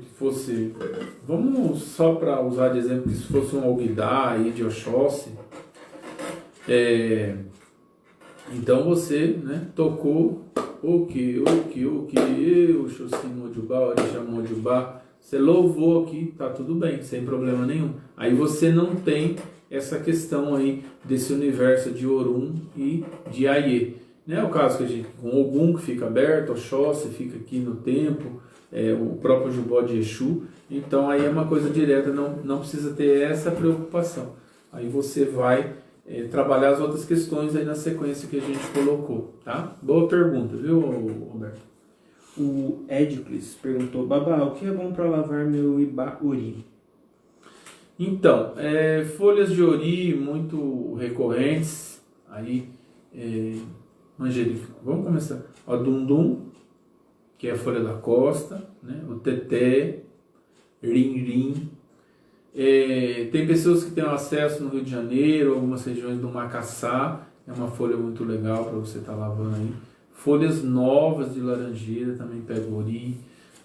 vamos só para usar de exemplo, que se fosse um Ogdá aí de Oxóssi, então você, né, tocou o que, o Xossi Mojubá, o Orixá Mojubá, você louvou aqui, tá tudo bem, sem problema nenhum. Aí você não tem essa questão aí desse universo de Orum e de Aie. Não é o caso que a gente, com Ogum que fica aberto, Oxóssi fica aqui no tempo, o próprio Jubó de Exu, então aí é uma coisa direta, não precisa ter essa preocupação. Aí você vai trabalhar as outras questões aí na sequência que a gente colocou, tá? Boa pergunta, viu, Roberto? O Edicles perguntou: Babá, o que é bom para lavar meu Ibauri? Então, folhas de ori muito recorrentes, aí, manjericão. Vamos começar. O dundum, que é a folha da costa, né? O teté, rim-rim. Tem pessoas que têm acesso no Rio de Janeiro, algumas regiões do Macaçá, é uma folha muito legal para você estar lavando aí. Folhas novas de laranjeira também pega ori.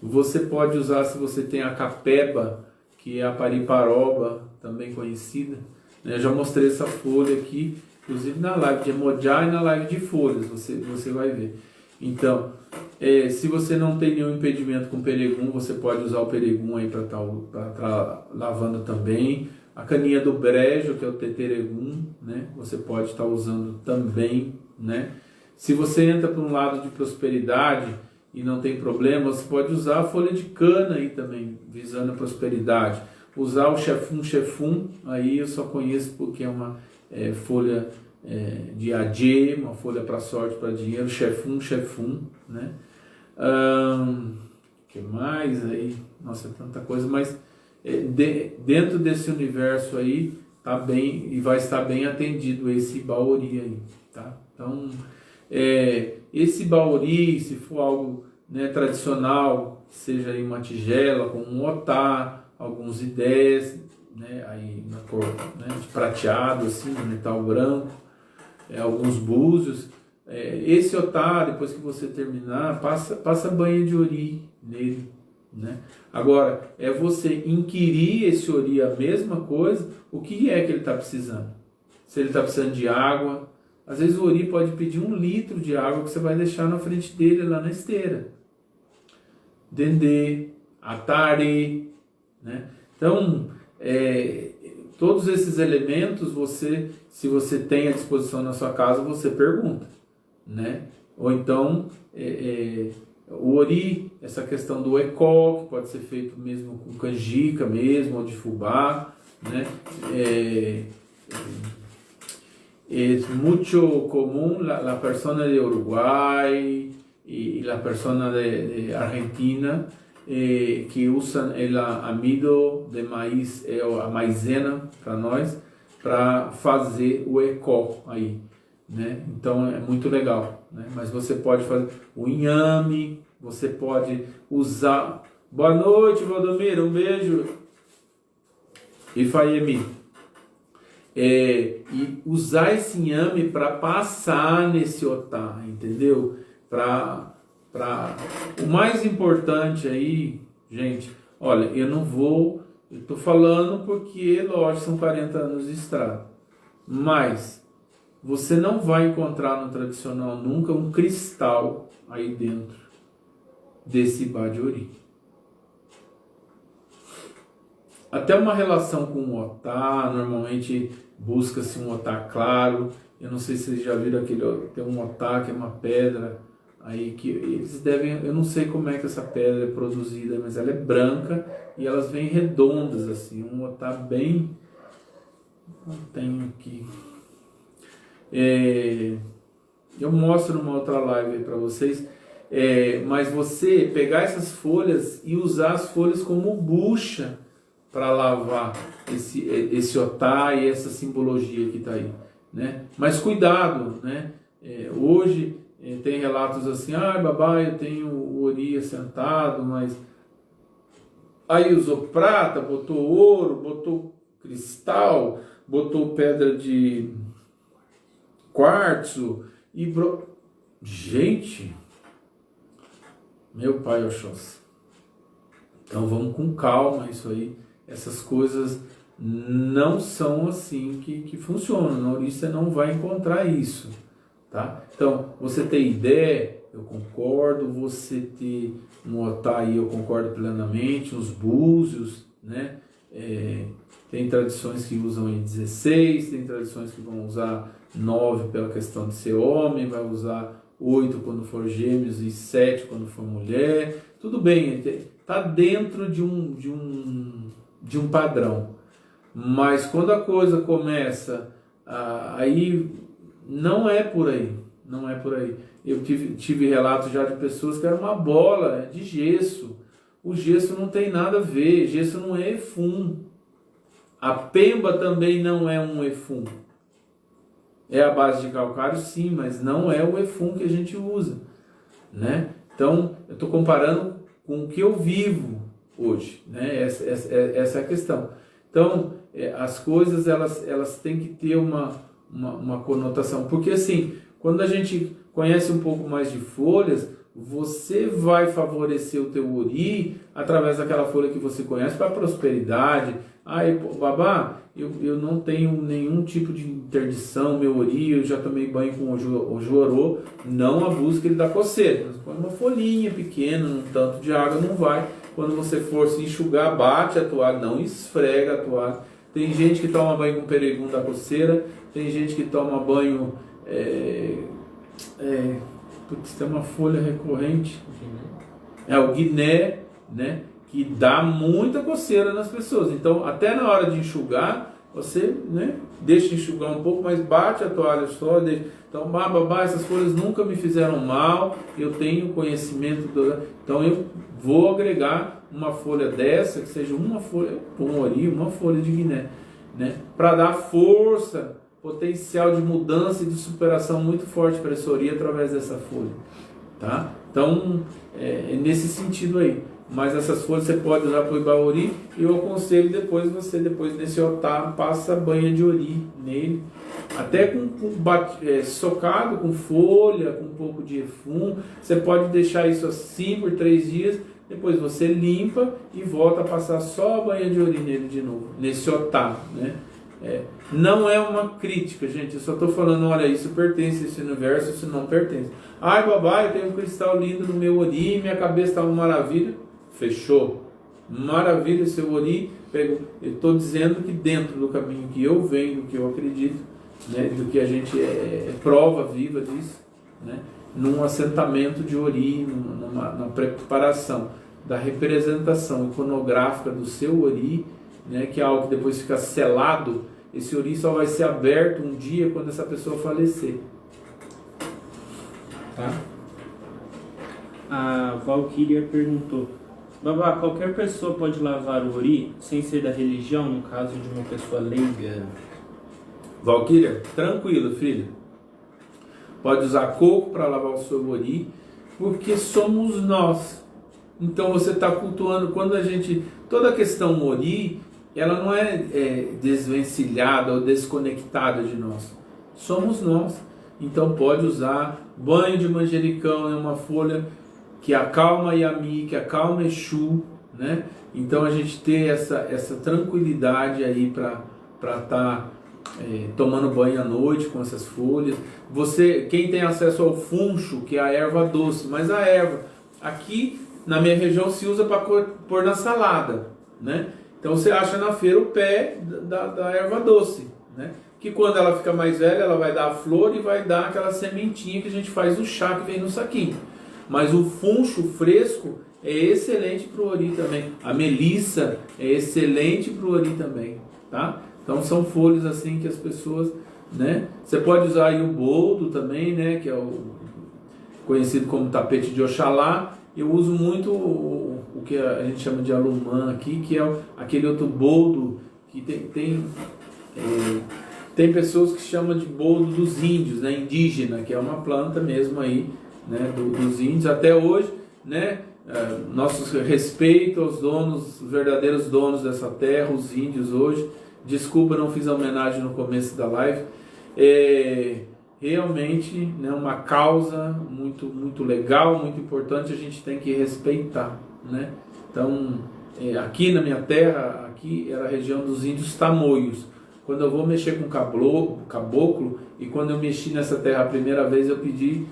Você pode usar, se você tem a capeba, que é a pariparoba, também conhecida, né? Eu já mostrei essa folha aqui, inclusive na live de Emojá e na live de folhas, você vai ver. Então, se você não tem nenhum impedimento com peregum, você pode usar o peregum aí para estar lavando também. A caninha do brejo, que é o teteregum, né? Você pode estar usando também, né? Se você entra para um lado de prosperidade e não tem problema, você pode usar a folha de cana aí também, visando a prosperidade. Usar o chefum, aí eu só conheço porque é uma folha de adê, uma folha para sorte, para dinheiro, chefum, né? Que mais aí? Nossa, é tanta coisa, mas dentro desse universo aí tá bem e vai estar bem atendido esse baori aí, tá? Então, esse baori, se for algo, né, tradicional, seja aí uma tigela com um otá, algumas ideias, né, aí na cor, né, de prateado, assim, no metal branco, alguns búzios. Esse otá, depois que você terminar, passa banho de ori nele, né? Agora, é você inquirir esse ori a mesma coisa, o que é que ele está precisando. Se ele está precisando de água, às vezes o ori pode pedir 1 litro de água que você vai deixar na frente dele lá na esteira. Dendê, atari, né? Então, todos esses elementos, se você tem à disposição na sua casa, você pergunta, né? Ou então, o ori, essa questão do ecó, que pode ser feito mesmo com canjica mesmo, ou de fubá, né? Es mucho común la persona de Uruguay y la persona de Argentina que usam el amido de maíz, a maizena para nós, para fazer o ecó aí, né? Então é muito legal, né? Mas você pode fazer o inhame, você pode usar. Boa noite, Valdomiro, um beijo. E Faiemi. E usar esse inhame para passar nesse otá, entendeu? O mais importante aí, gente, olha, eu tô falando porque, lógico, são 40 anos de estrada, mas você não vai encontrar no tradicional nunca um cristal aí dentro desse Ibá de ori. Até uma relação com o otá, normalmente busca-se um otá claro. Eu não sei se vocês já viram tem um otá que é uma pedra aí que eles devem, eu não sei como é que essa pedra é produzida, mas ela é branca e elas vêm redondas assim, um otá bem, não tenho aqui. Eu mostro numa outra live aí para vocês. Mas você pegar essas folhas e usar as folhas como bucha para lavar esse otá e essa simbologia que está aí, né? Mas cuidado, né? Hoje tem relatos assim, babá, eu tenho o ori assentado, mas aí usou prata, botou ouro, botou cristal, botou pedra de quartzo e gente, meu pai Oxóssi. Então vamos com calma isso aí. Essas coisas não são assim que funcionam. Na ori você não vai encontrar isso, tá? Então, você ter ideia, eu concordo. Você ter um otá aí, eu concordo plenamente. Os búzios, né? Tem tradições que usam em 16, tem tradições que vão usar 9 pela questão de ser homem, vai usar 8 quando for gêmeos e 7 quando for mulher. Tudo bem, está dentro de um padrão, mas quando a coisa começa aí, não é por aí. Eu tive relatos já de pessoas que era uma bola de gesso. O gesso não tem nada a ver, gesso não é efum. A pemba também não é um efum. É a base de calcário, sim, mas não é o efum que a gente usa, né? Então, eu estou comparando com o que eu vivo hoje, né? Essa é a questão. Então, as coisas elas têm que ter uma conotação, porque assim, quando a gente conhece um pouco mais de folhas, você vai favorecer o teu ori através daquela folha que você conhece para a prosperidade. Babá, eu não tenho nenhum tipo de interdição, meu ori, eu já tomei banho com o jorô, não abusa que ele dá coceira. Põe uma folhinha pequena, um tanto de água, não vai. Quando você for se enxugar, bate a toalha, não esfrega a toalha. Tem gente que toma banho com peregum da coceira, tem gente que toma banho... tem uma folha recorrente, o guiné, né, que dá muita coceira nas pessoas. Então, até na hora de enxugar, você, né, deixa enxugar um pouco, mas bate a toalha só. Então, babá, essas folhas nunca me fizeram mal, eu tenho conhecimento, então eu vou agregar uma folha dessa, que seja uma folha, um ori, uma folha de guiné, né, para dar força, potencial de mudança e de superação muito forte para essa ori através dessa folha, tá? Então, é nesse sentido aí. mas essas folhas você pode usar para o Ibaori, e eu aconselho depois nesse otá, passa banha de ori nele, até socado com folha, com um pouco de efum. Você pode deixar isso assim por 3 dias, depois você limpa e volta a passar só a banha de ori nele de novo, nesse otá, né? Não é uma crítica, gente, eu só estou falando, olha, isso pertence a esse universo, isso não pertence. Ai, babá, eu tenho um cristal lindo no meu ori, minha cabeça está uma maravilha. Fechou. Maravilha, seu ori. Eu estou dizendo que dentro do caminho que eu venho, do que eu acredito, né, do que a gente é prova viva disso, né, num assentamento de ori, na preparação da representação iconográfica do seu ori, né, que é algo que depois fica selado. Esse ori só vai ser aberto um dia quando essa pessoa falecer. Tá? A Valkyria perguntou: babá, qualquer pessoa pode lavar o ori sem ser da religião, no caso de uma pessoa leiga? Valkyria, tranquilo, filho. Pode usar coco para lavar o seu ori, porque somos nós. Então você está cultuando, toda a questão ori, ela não é desvencilhada ou desconectada de nós. Somos nós. Então pode usar banho de manjericão, é uma folha que acalma Yami, que acalma Exu, né? Então a gente ter essa tranquilidade aí para estar tomando banho à noite com essas folhas. Quem tem acesso ao funcho, que é a erva doce, mas a erva aqui na minha região se usa para pôr na salada, né? Então você acha na feira o pé da erva doce, né? Que quando ela fica mais velha, ela vai dar a flor e vai dar aquela sementinha que a gente faz o chá que vem no saquinho. Mas o funcho fresco é excelente para o ori também. A melissa é excelente para o ori também, tá? Então são folhas assim que as pessoas, né? Você pode usar aí o boldo também, né? Que é o conhecido como tapete de Oxalá. Eu uso muito o que a gente chama de alumã aqui, que é aquele outro boldo que tem pessoas que chamam de boldo dos índios, né? Indígena, que é uma planta mesmo aí, né? Dos índios até hoje, né? Nosso respeito aos donos, os verdadeiros donos dessa terra, os índios hoje. Desculpa, não fiz a homenagem no começo da live. Realmente, né, uma causa muito, muito legal, muito importante, a gente tem que respeitar, né? Então, aqui na minha terra, aqui era a região dos índios tamoios. Quando eu vou mexer com caboclo, e quando eu mexi nessa terra a primeira vez, eu pedi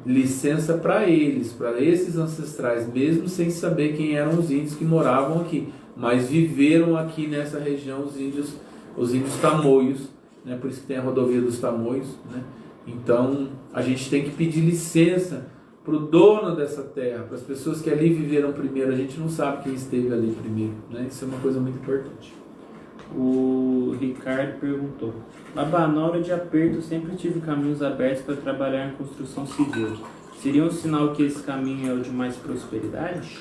licença para esses ancestrais, mesmo sem saber quem eram os índios que moravam aqui, mas viveram aqui nessa região os índios tamoios, né? Por isso que tem a rodovia dos tamoios, né? Então a gente tem que pedir licença para o dono dessa terra, para as pessoas que ali viveram primeiro. A gente não sabe quem esteve ali primeiro, né? Isso é uma coisa muito importante. O Ricardo perguntou: babá, na hora de aperto sempre tive caminhos abertos para trabalhar em construção civil. Seria um sinal que esse caminho é o de mais prosperidade?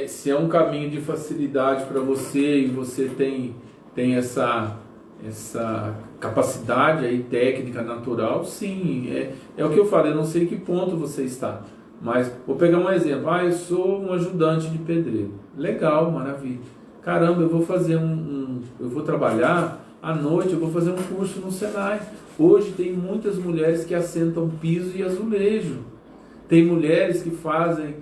Se é um caminho de facilidade para você e você tem essa capacidade aí técnica natural, sim, é o que eu falei. Eu não sei em que ponto você está, mas vou pegar um exemplo. Eu sou um ajudante de pedreiro. Legal, maravilha. Caramba, eu vou fazer eu vou trabalhar à noite, eu vou fazer um curso no Senai. Hoje tem muitas mulheres que assentam piso e azulejo. Tem mulheres que fazem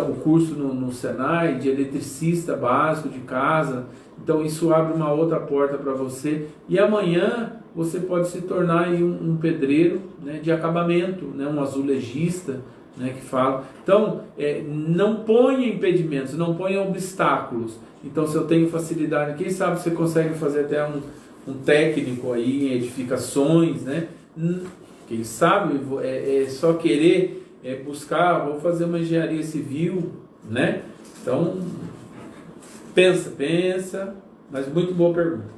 o curso no Senai de eletricista básico de casa. Então isso abre uma outra porta para você. E amanhã você pode se tornar aí um pedreiro, né, de acabamento, né, um azulejista, né, que fala. Então, não ponha impedimentos, não ponha obstáculos. Então, se eu tenho facilidade, quem sabe você consegue fazer até um técnico aí em edificações, né? Quem sabe é só querer buscar, vou fazer uma engenharia civil, né? Então, pensa, mas muito boa pergunta.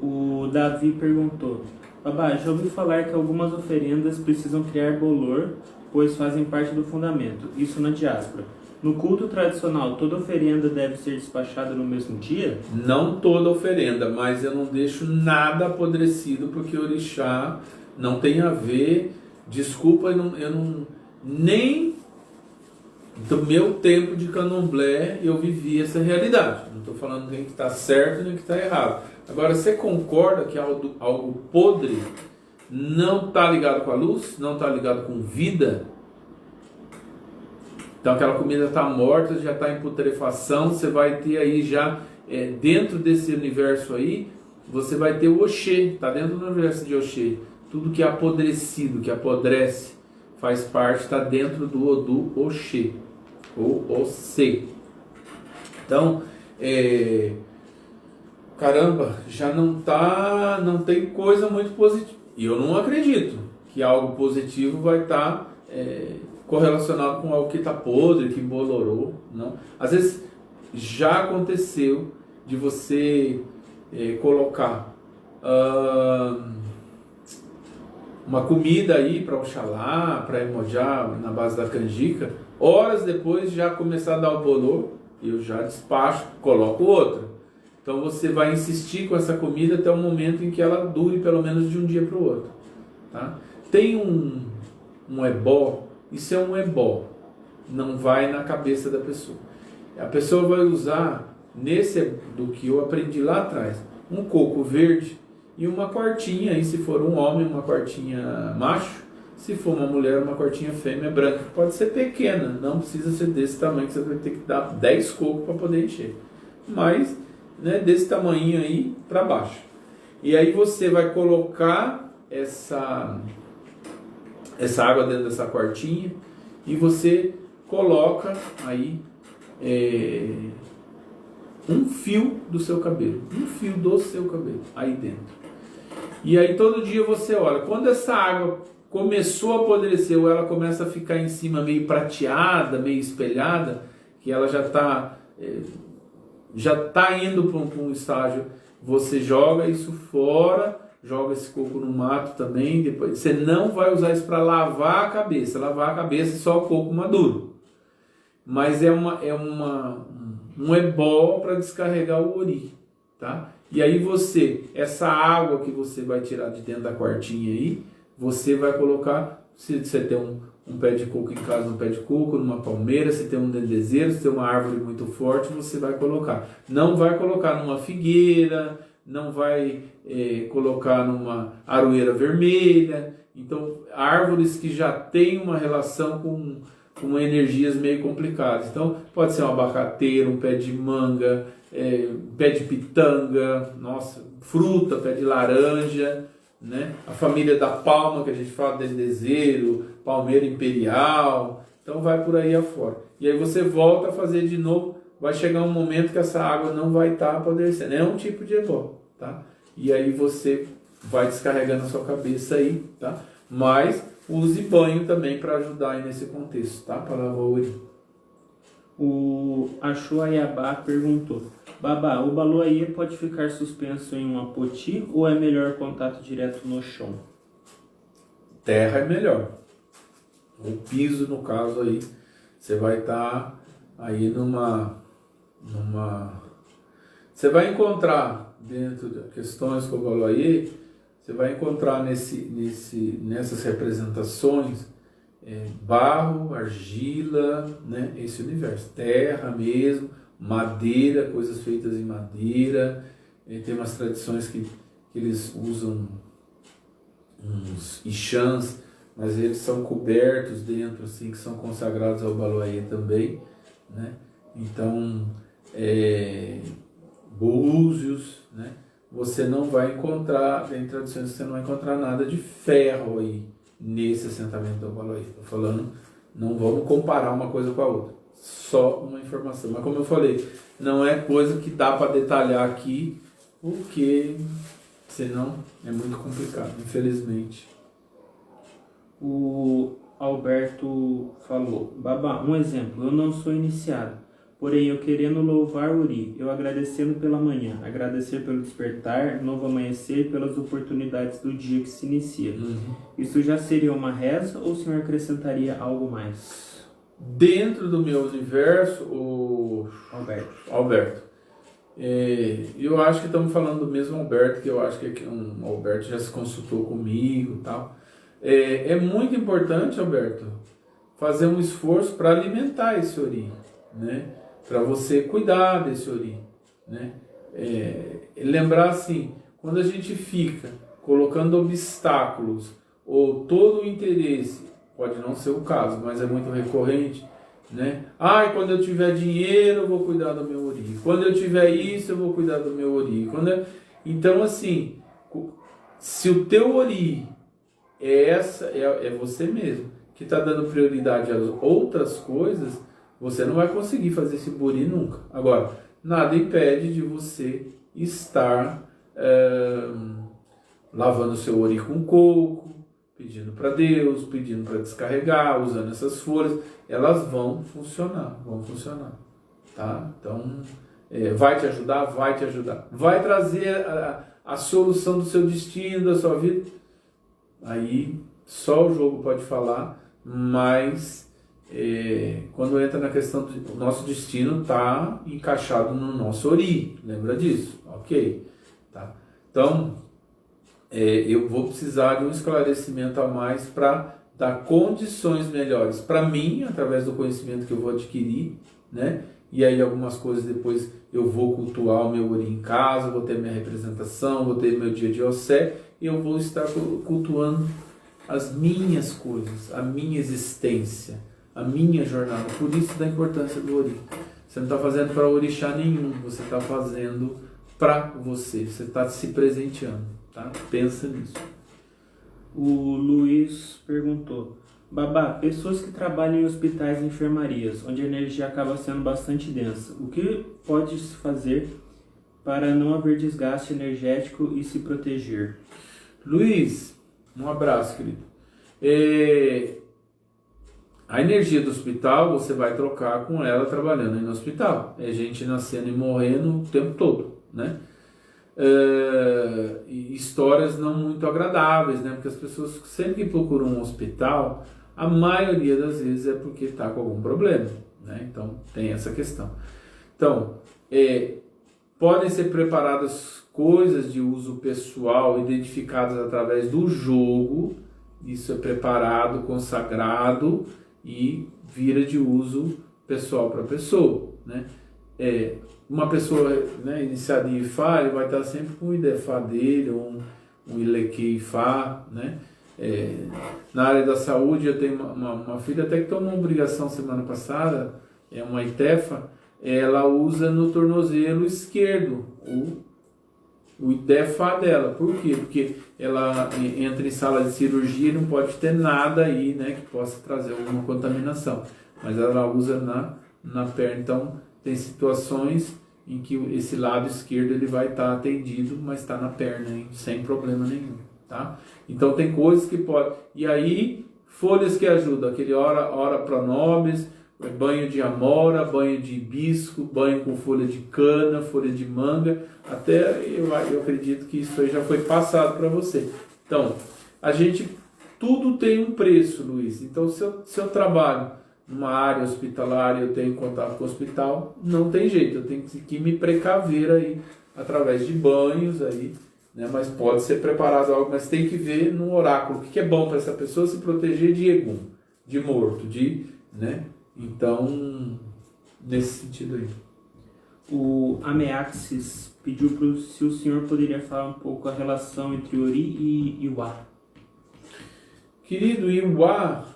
O Davi perguntou: babá, já ouvi falar que algumas oferendas precisam criar bolor, pois fazem parte do fundamento, isso na diáspora. No culto tradicional, toda oferenda deve ser despachada no mesmo dia? Não toda oferenda, mas eu não deixo nada apodrecido, porque o orixá não tem a ver, desculpa, eu não nem Então, meu tempo de candomblé, eu vivi essa realidade. Não estou falando nem que está certo nem que está errado. Agora, você concorda que algo podre não está ligado com a luz? Não está ligado com vida? Então, aquela comida está morta, já está em putrefação. Você vai ter aí já, dentro desse universo aí, você vai ter o Oxê. Está dentro do universo de Oxê. Tudo que é apodrecido, que apodrece, faz parte, está dentro do Odu Oxê, ou Ocê. Então, caramba, já não tem coisa muito positiva. E eu não acredito que algo positivo vai estar correlacionado com algo que está podre, que embolorou. Não. Às vezes já aconteceu de você colocar uma comida aí para Oxalá, para Iemonjá, na base da canjica, horas depois já começar a dar o bolor, eu já despacho, coloco outra. Então você vai insistir com essa comida até o momento em que ela dure pelo menos de um dia para o outro. Tá? Tem um ebó, isso é um ebó, não vai na cabeça da pessoa. A pessoa vai usar, do que eu aprendi lá atrás, um coco verde e uma quartinha, aí se for um homem, uma quartinha macho, se for uma mulher, uma quartinha fêmea branca. Pode ser pequena, não precisa ser desse tamanho, que você vai ter que dar 10 cocos para poder encher. Mas, desse tamanho aí para baixo. E aí você vai colocar essa água dentro dessa quartinha e você coloca aí um fio do seu cabelo, aí dentro. E aí todo dia você olha, quando essa água começou a apodrecer ou ela começa a ficar em cima meio prateada, meio espelhada, que ela já está indo para um estágio, você joga isso fora, joga esse coco no mato também. Depois você não vai usar isso para lavar a cabeça é só o coco maduro, mas é um ebó para descarregar o ori, tá? E aí essa água que você vai tirar de dentro da quartinha aí, você vai colocar, se você tem um pé de coco em casa, um pé de coco, numa palmeira, se tem um dendezeiro, se tem uma árvore muito forte, você vai colocar. Não vai colocar numa figueira, não vai colocar numa aroeira vermelha. Então, árvores que já têm uma relação com energias meio complicadas. Então, pode ser um abacateiro, um pé de manga, pé de pitanga, fruta, pé de laranja, né? A família da palma, que a gente fala, dendezeiro, palmeira imperial. Então, vai por aí afora. E aí você volta a fazer de novo. Vai chegar um momento que essa água não vai estar apodrecendo. É um tipo de ebó, tá? E aí você vai descarregando a sua cabeça aí, tá? Mas use banho também para ajudar aí nesse contexto, tá? Para lavar o ori. O Achuaiabá perguntou: Babá, o baloaê pode ficar suspenso em um apoti ou é melhor contato direto no chão? Terra é melhor. O piso, no caso aí, você vai estar aí você vai encontrar dentro de questões com o baloaê, você vai encontrar nessas representações barro, argila, né? Esse universo, terra mesmo, madeira, coisas feitas em madeira. Tem umas tradições que eles usam uns ixãs, mas eles são cobertos dentro, assim, que são consagrados ao baloaê também, né? Então, búzios, né? Você não vai encontrar, tem tradições que você não vai encontrar nada de ferro aí nesse assentamento do baloaê. Estou falando, não vamos comparar uma coisa com a outra, só uma informação. Mas como eu falei, não é coisa que dá para detalhar aqui, porque senão é muito complicado, infelizmente. O Alberto falou: Babá, um exemplo, eu não sou iniciado, porém eu querendo louvar Ori, eu agradecendo pela manhã, agradecer pelo despertar, novo amanhecer, pelas oportunidades do dia que se inicia. Isso já seria uma reza ou o senhor acrescentaria algo mais? Dentro do meu universo, Alberto, eu acho que estamos falando do mesmo Alberto, que eu acho que um Alberto já se consultou comigo e tal. É muito importante, Alberto, fazer um esforço para alimentar esse ori, né? Para você cuidar desse ori, né? Lembrar assim, quando a gente fica colocando obstáculos ou todo o interesse, pode não ser o caso, mas é muito recorrente, né? Quando eu tiver dinheiro eu vou cuidar do meu ori, quando eu tiver isso eu vou cuidar do meu ori. Então assim, se o teu ori é você mesmo, que está dando prioridade às outras coisas, você não vai conseguir fazer esse buri nunca. Agora, nada impede de você estar lavando o seu ori com coco, pedindo para Deus, pedindo para descarregar, usando essas folhas, elas vão funcionar, tá? Então, vai te ajudar, vai trazer a solução do seu destino, da sua vida. Aí só o jogo pode falar, mas quando entra na questão do nosso destino, está encaixado no nosso ori, lembra disso? Ok, tá? Então, eu vou precisar de um esclarecimento a mais para dar condições melhores para mim, através do conhecimento que eu vou adquirir, né? E aí algumas coisas depois eu vou cultuar o meu ori em casa, vou ter minha representação, vou ter meu dia de Ossé, e eu vou estar cultuando as minhas coisas, a minha existência, a minha jornada. Por isso da importância do ori. Você não está fazendo para orixá nenhum, você está fazendo para você está se presenteando, tá? Pensa nisso. O Luiz perguntou: Babá, pessoas que trabalham em hospitais e enfermarias, onde a energia acaba sendo bastante densa, o que pode se fazer para não haver desgaste energético e se proteger? Luiz, um abraço, querido. A energia do hospital você vai trocar com ela trabalhando aí no hospital. É gente nascendo e morrendo o tempo todo, né? E histórias não muito agradáveis, né? Porque as pessoas sempre que procuram um hospital, a maioria das vezes é porque está com algum problema, né? Então tem essa questão. Então, podem ser preparadas coisas de uso pessoal identificadas através do jogo. Isso é preparado, consagrado e vira de uso pessoal para pessoa, né? Uma pessoa, né, iniciada em Ifá, ele vai estar sempre com o Idefá dele, ou um Ileque Ifá, né? Na área da saúde, eu tenho uma filha até que tomou uma obrigação semana passada, uma Itefa, ela usa no tornozelo esquerdo o Idefá dela. Por quê? Porque ela entra em sala de cirurgia e não pode ter nada aí, né, que possa trazer alguma contaminação. Mas ela usa na perna. Então, tem situações em que esse lado esquerdo ele vai estar atendido, mas está na perna, hein, sem problema nenhum, tá? Então, tem coisas que pode... E aí, folhas que ajudam. Aquele ora pronobis, banho de amora, banho de hibisco, banho com folha de cana, folha de manga, até eu acredito que isso aí já foi passado para você. Então, tudo tem um preço, Luiz. Então, se eu trabalho numa área hospitalar, eu tenho contato com o hospital, não tem jeito, eu tenho que me precaver aí, através de banhos aí, né? Mas pode ser preparado algo, mas tem que ver no oráculo o que é bom para essa pessoa se proteger de egum, de morto, né? Então, nesse sentido aí. O Ameaxis pediu se o senhor poderia falar um pouco a relação entre Ori e Iwa. Querido, Iwa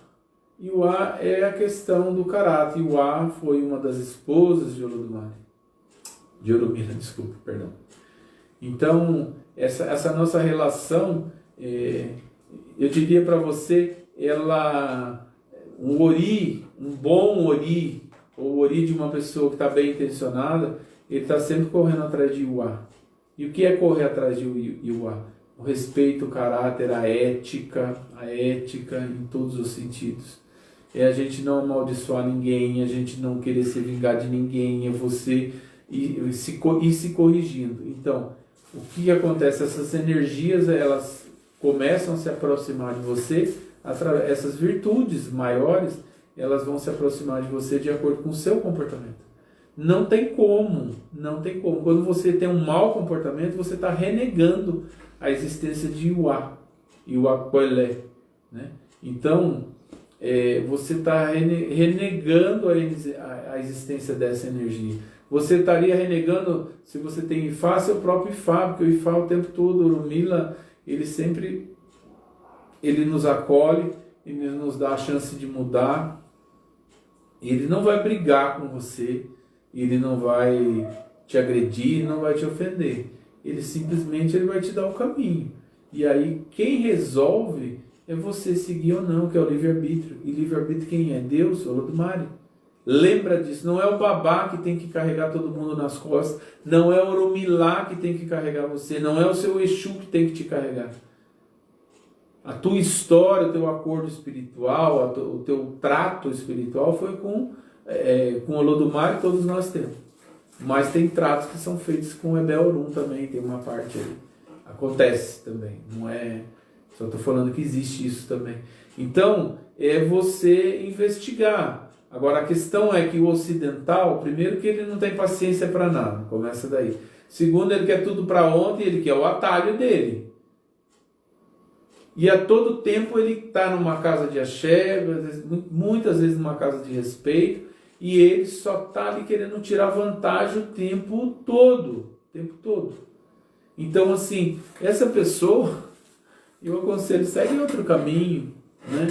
é a questão do caráter. Iwa foi uma das esposas de Olodumare. De Oromila, desculpa, perdão. Então, essa nossa relação, eu diria para você, um Ori, um bom Ori, ou Ori de uma pessoa que está bem intencionada, ele está sempre correndo atrás de Iwa. E o que é correr atrás de Iwa? O respeito, o caráter, a ética em todos os sentidos. É a gente não amaldiçoar ninguém, a gente não querer se vingar de ninguém, é você ir se corrigindo. Então, o que acontece? Essas energias, elas começam a se aproximar de você, essas virtudes maiores, elas vão se aproximar de você de acordo com o seu comportamento. Não tem como. Quando você tem um mau comportamento, você está renegando a existência de Iwa Koelé, né? Então, você está renegando a existência dessa energia. Você estaria renegando, se você tem Ifá, seu próprio Ifá, porque o Ifá o tempo todo, o Orunmila, ele nos acolhe, ele nos dá a chance de mudar, ele não vai brigar com você, ele não vai te agredir, não vai te ofender, ele simplesmente vai te dar o caminho. E aí quem resolve é você seguir ou não, que é o livre-arbítrio. E livre-arbítrio quem é? Deus, Olodumare. Lembra disso, não é o babá que tem que carregar todo mundo nas costas, não é o Orunmila que tem que carregar você, não é o seu Exu que tem que te carregar. A tua história, o teu acordo espiritual, o teu trato espiritual foi com o Olodumare, todos nós temos. Mas tem tratos que são feitos com o Ebel Orum também, tem uma parte aí. Acontece também, não é... Só estou falando que existe isso também. Então, é você investigar. Agora, a questão é que o ocidental, primeiro que ele não tem paciência para nada, começa daí. Segundo, ele quer tudo para ontem, ele quer o atalho dele. E a todo tempo ele está numa casa de axé, muitas vezes numa casa de respeito, e ele só está ali querendo tirar vantagem o tempo todo. Então, assim, essa pessoa, eu aconselho, segue outro caminho, né?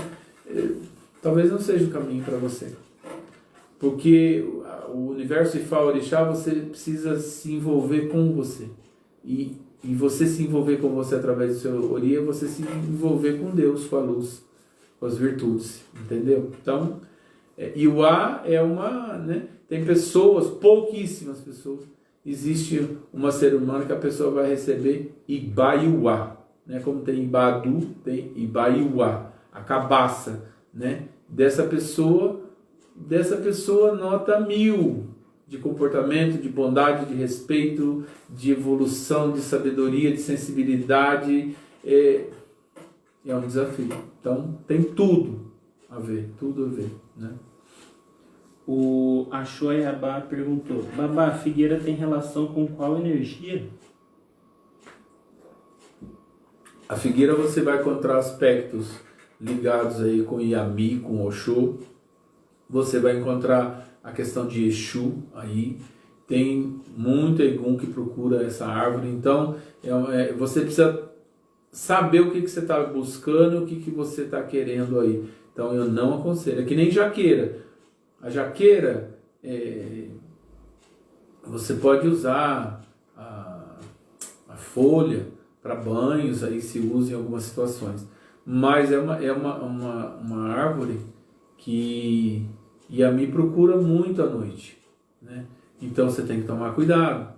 Talvez não seja o caminho para você. Porque o universo Ifá Orixá, você precisa se envolver com você. E você se envolver com você através do seu Ori, é você se envolver com Deus, com a luz, com as virtudes, entendeu? Então, e o A é né? Tem pessoas, pouquíssimas pessoas, existe uma ser humana que a pessoa vai receber Ibaiuá, né? Como tem Ibadu, tem Ibaiuá, a cabaça, né? Dessa pessoa nota 1000 de comportamento, de bondade, de respeito, de evolução, de sabedoria, de sensibilidade. É um desafio. Então tem tudo a ver, né? O Axói Rabá perguntou: Babá, figueira tem relação com qual energia? A figueira você vai encontrar aspectos ligados aí com Yami, com Oxô. Você vai encontrar a questão de Exu aí. Tem muito Egum que procura essa árvore. Então, você precisa saber o que você está buscando, o que você está querendo aí. Então, eu não aconselho. É que nem jaqueira. A jaqueira, você pode usar a folha para banhos, aí se usa em algumas situações. Mas é uma árvore que Yami procura muito à noite, né? Então você tem que tomar cuidado.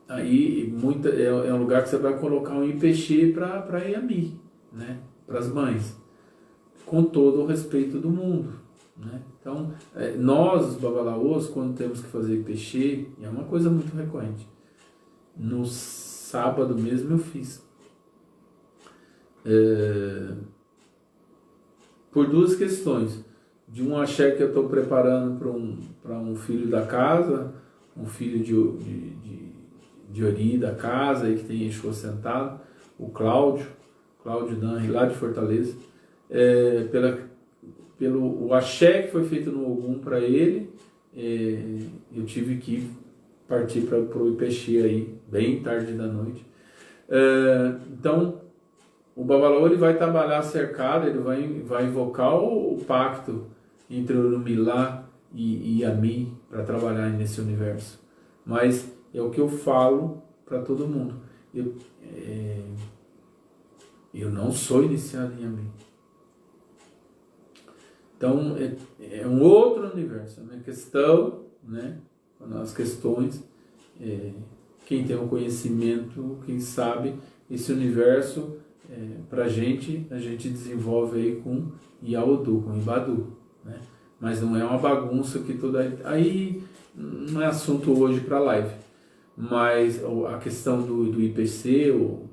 Aí é um lugar que você vai colocar um ipexê para Yami, né? Para as mães, com todo o respeito do mundo, né? Então nós, os babalaôs, quando temos que fazer ipexê, é uma coisa muito recorrente. No sábado mesmo eu fiz. Por duas questões. De um axé que eu estou preparando para um filho da casa, um filho de Ori da casa, aí que tem Exu sentado, o Cláudio Danri, lá de Fortaleza, pelo axé que foi feito no Ogum para ele, eu tive que partir para o Ipexê aí, bem tarde da noite. Então, o Babalaô ele vai trabalhar cercado, ele vai invocar o pacto entre o Orunmila e Yami para trabalhar nesse universo. Mas é o que eu falo para todo mundo. Eu não sou iniciado em Yami. Então é um outro universo. A minha questão, né? As questões, quem tem o conhecimento, quem sabe, esse universo, a gente desenvolve aí com Yaodu, com Ibadu, né? Mas não é uma bagunça que toda... Aí não é assunto hoje para live. Mas a questão do IPC, o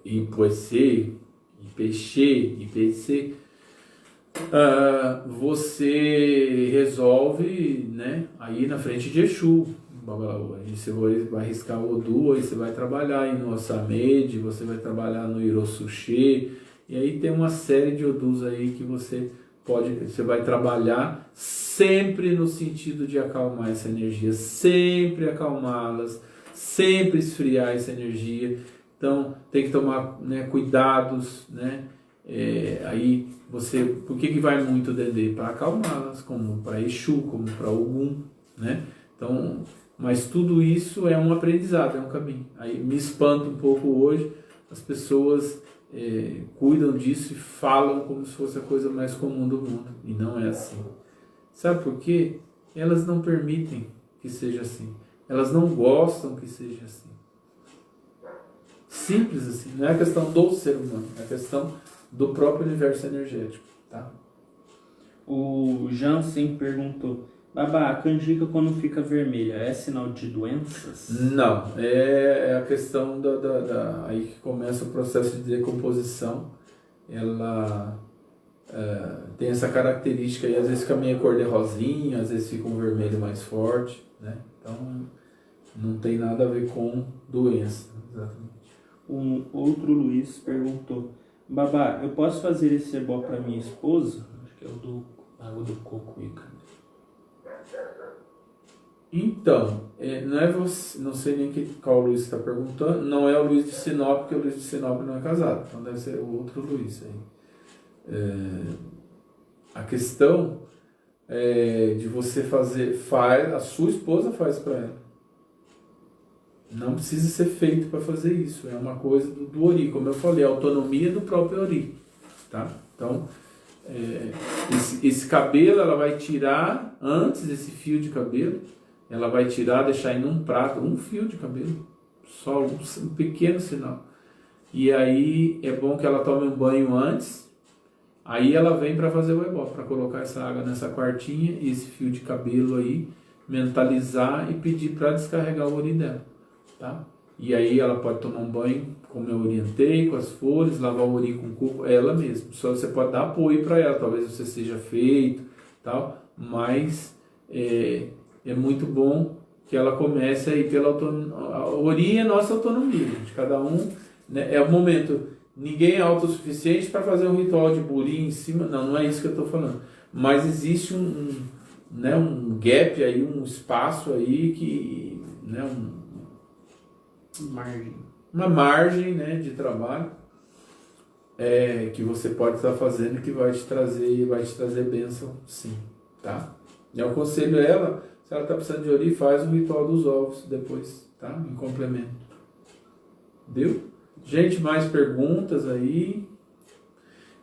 IPC, você resolve, né, aí na frente de Exu. Aí você vai riscar o Odu, aí você vai trabalhar aí no Osamed, você vai trabalhar no Irosuche, E aí tem uma série de odus aí que você vai trabalhar sempre no sentido de acalmar essa energia, sempre acalmá-las, sempre esfriar essa energia. Então tem que tomar, né, cuidados, né? Aí você, por que vai muito o Dedê? Para acalmá-las, como para Exu, como para Ogum, né? Então, mas tudo isso é um aprendizado, é um caminho. Aí me espanta um pouco hoje, as pessoas cuidam disso e falam como se fosse a coisa mais comum do mundo, e não é assim. Sabe por quê? Elas não permitem que seja assim. Elas não gostam que seja assim. Simples assim. Não é a questão do ser humano, é a questão do próprio universo energético. Tá? O Jansen perguntou: Babá, a canjica quando fica vermelha é sinal de doenças? Não, é a questão aí que começa o processo de decomposição. Ela tem essa característica e às vezes fica meio cor de rosinha, às vezes fica um vermelho mais forte, né? Então não tem nada a ver com doença. Exatamente. Um outro Luiz perguntou: Babá, eu posso fazer esse ebó para minha esposa? Acho que é o do água do coco, Ica. Então, não é você, não sei nem qual Luiz está perguntando, não é o Luiz de Sinop, porque o Luiz de Sinop não é casado, então deve ser o outro Luiz aí. A questão de você a sua esposa faz para ela. Não precisa ser feito para fazer isso, é uma coisa do Ori, como eu falei, a autonomia do próprio Ori, tá? Então, esse cabelo ela vai tirar antes desse fio de cabelo. Ela vai tirar, deixar em um prato, um fio de cabelo, só um pequeno sinal. E aí é bom que ela tome um banho antes, aí ela vem para fazer o ebó, para colocar essa água nessa quartinha e esse fio de cabelo aí, mentalizar e pedir para descarregar o ori dela, tá? E aí ela pode tomar um banho, como eu orientei, com as folhas, lavar o ori com coco, ela mesma. Só você pode dar apoio para ela, talvez você seja feito, tal, mas é muito bom que ela comece aí pela autonomia. A Ori é nossa autonomia, de cada um, né? É o momento. Ninguém é autossuficiente para fazer um ritual de buri em cima. Não é isso que eu estou falando. Mas existe um gap aí, um espaço aí que, né, uma margem, né, de trabalho que você pode estar fazendo que vai te trazer bênção, sim, tá? E eu aconselho ela. Se ela está precisando de ori, faz o ritual dos ovos depois, tá? Em complemento. Deu? Gente, mais perguntas aí?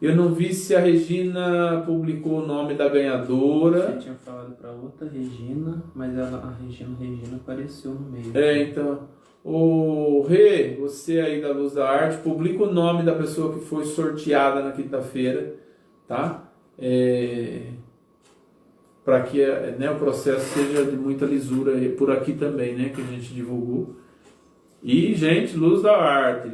Eu não vi se a Regina publicou o nome da ganhadora. Você tinha falado para outra Regina, mas a Regina apareceu no meio. Então. Ô, Rê, você aí da Luz da Arte, publica o nome da pessoa que foi sorteada na quinta-feira, tá? Para que, né, o processo seja de muita lisura por aqui também, né, que a gente divulgou. E, gente, Luz da Arte,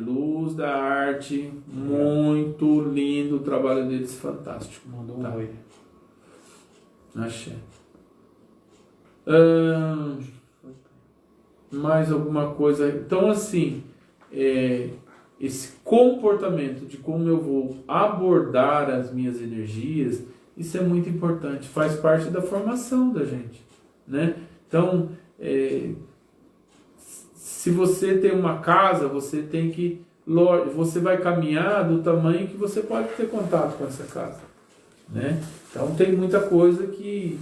muito lindo o trabalho deles, fantástico. Mandou um oi. Achei. Mais alguma coisa? Então, assim, esse comportamento de como eu vou abordar as minhas energias, isso é muito importante, faz parte da formação da gente, né? Então, se você tem uma casa, você vai caminhar do tamanho que você pode ter contato com essa casa, né? Então tem muita coisa que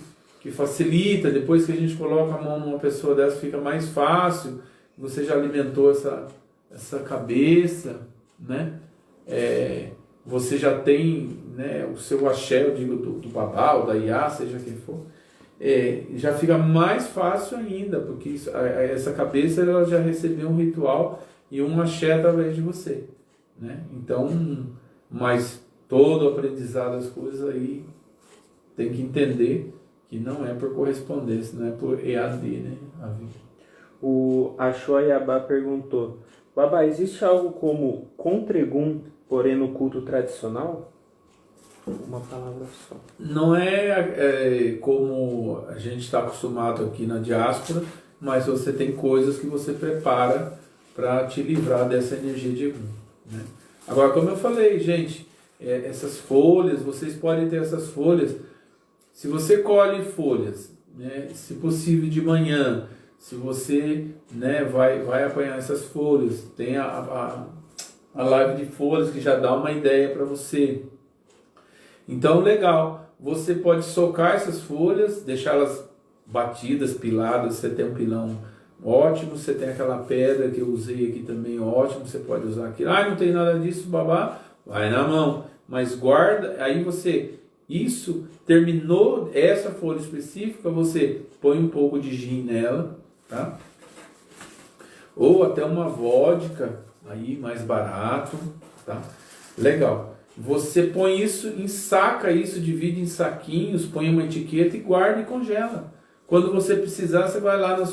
facilita, depois que a gente coloca a mão numa pessoa dessa fica mais fácil, você já alimentou essa cabeça, né? Você já tem, né, o seu axé, eu digo, do babá ou da iá, seja quem for, já fica mais fácil ainda, porque essa cabeça ela já recebeu um ritual e um axé através de você, né? Então, mas todo o aprendizado das coisas aí tem que entender que não é por correspondência, não é por EAD, né? O Achoiabá perguntou: Babá, existe algo como Contregum, porém no culto tradicional? Uma palavra só. Não é como a gente está acostumado aqui na diáspora, mas você tem coisas que você prepara para te livrar dessa energia de Egum, né? Agora, como eu falei, gente, essas folhas, vocês podem ter essas folhas. Se você colhe folhas, né, se possível de manhã, se você, né, vai apanhar essas folhas, tem a live de folhas que já dá uma ideia para você. Então, legal, você pode socar essas folhas, deixá-las batidas, piladas. Você tem um pilão ótimo, você tem aquela pedra que eu usei aqui também, ótimo, você pode usar aqui. Não tem nada disso, babá, vai na mão, mas guarda, aí você, isso, terminou essa folha específica, você põe um pouco de gin nela, tá? Ou até uma vodka, aí mais barato, tá? Legal. Você põe isso, ensaca isso, divide em saquinhos, põe uma etiqueta e guarda e congela. Quando você precisar, você vai lá na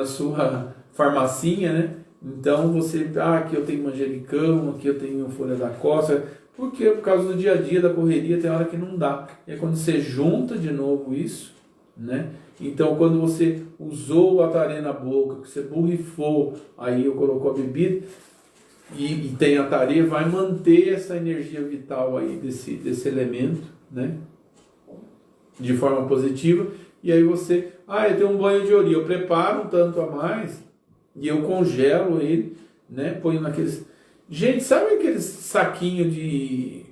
sua farmacinha, né? Então você, aqui eu tenho manjericão, aqui eu tenho folha da costa, porque por causa do dia a dia, da correria, tem hora que não dá. E aí quando você junta de novo isso, né? Então quando você usou o atarê na boca, que você borrifou, aí eu colocou a bebida, e tem atarê, vai manter essa energia vital aí desse elemento, né? De forma positiva. E aí você, eu tenho um banho de ori, eu preparo um tanto a mais e eu congelo ele, né? Ponho naqueles... Gente, sabe aqueles saquinhos de...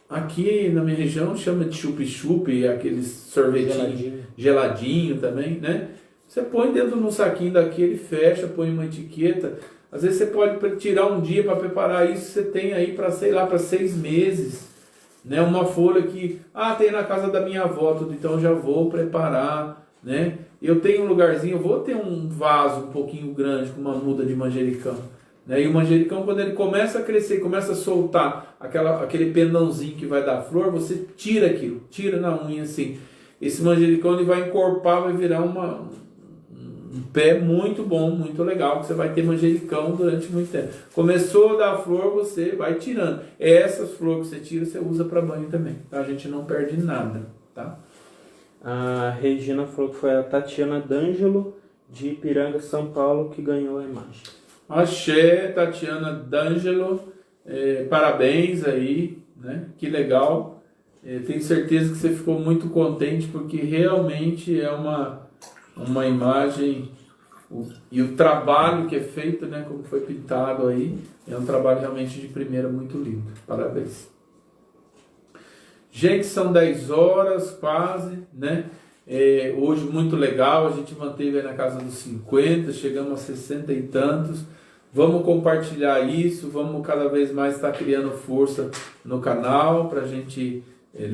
Aqui na minha região chama de chup-chup, aqueles sorvetinhos geladinho também, né? Você põe dentro de um saquinho daquele, fecha, põe uma etiqueta. Às vezes você pode tirar um dia para preparar isso, você tem aí para, sei lá, para 6 meses. Né? Uma folha que, tem na casa da minha avó, tudo, então eu já vou preparar, né? Eu tenho um lugarzinho, eu vou ter um vaso um pouquinho grande com uma muda de manjericão. Né? E o manjericão, quando ele começa a crescer, começa a soltar aquele pendãozinho que vai dar flor, você tira aquilo, tira na unha assim. Esse manjericão ele vai encorpar, vai virar um pé muito bom, muito legal, que você vai ter manjericão durante muito tempo. Começou a dar flor, você vai tirando. Essas flores que você tira, você usa para banho também, tá? A gente não perde nada, tá? A Regina falou que foi a Tatiana D'Angelo, de Ipiranga, São Paulo, que ganhou a imagem. Axé, Tatiana D'Angelo, parabéns aí, né? Que legal. Tenho certeza que você ficou muito contente, porque realmente é uma imagem, e o trabalho que é feito, né, como foi pintado aí, é um trabalho realmente de primeira muito lindo. Parabéns. Gente, são 10 horas quase, né? Hoje muito legal, a gente manteve aí na casa dos 50, chegamos a 60 e tantos. Vamos compartilhar isso, vamos cada vez mais estar criando força no canal para a gente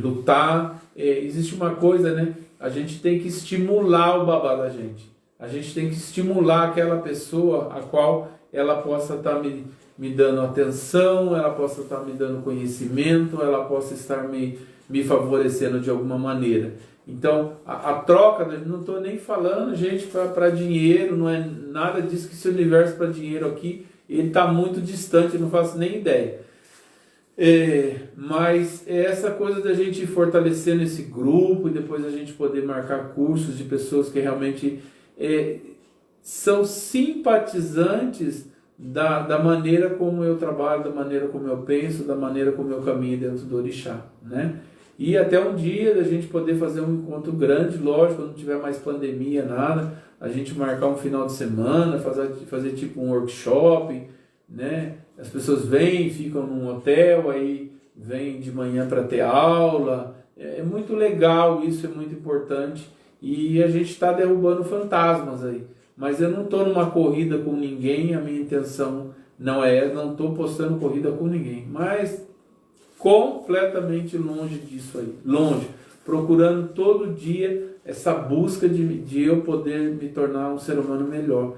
lutar. Existe uma coisa, né? A gente tem que estimular o babá da gente. A gente tem que estimular aquela pessoa a qual ela possa estar me dando atenção, ela possa estar me dando conhecimento, ela possa estar me favorecendo de alguma maneira. Então, a troca, não estou nem falando, gente, para dinheiro, não é nada disso, que esse universo para dinheiro aqui, ele está muito distante, não faço nem ideia. Mas é essa coisa da gente ir fortalecendo esse grupo e depois a gente poder marcar cursos de pessoas que realmente são simpatizantes da maneira como eu trabalho, da maneira como eu penso, da maneira como eu caminho dentro do orixá, né? E até um dia da gente poder fazer um encontro grande, lógico, quando não tiver mais pandemia, nada, a gente marcar um final de semana, fazer tipo um workshop, né? As pessoas vêm, ficam num hotel, aí vêm de manhã para ter aula. É muito legal, isso é muito importante. E a gente está derrubando fantasmas aí. Mas eu não estou numa corrida com ninguém, a minha intenção não estou postando corrida com ninguém. Mas completamente longe disso aí, longe. Procurando todo dia essa busca de eu poder me tornar um ser humano melhor.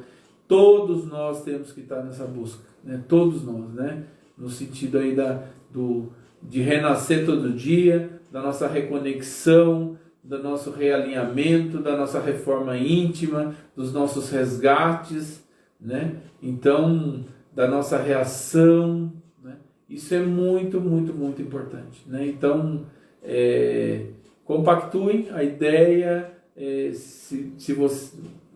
Todos nós temos que estar nessa busca, né? Todos nós, né? No sentido aí de renascer todo dia, da nossa reconexão, do nosso realinhamento, da nossa reforma íntima, dos nossos resgates, né? Então, da nossa reação, né? Isso é muito, muito, muito importante, né? Então, compactuem a ideia,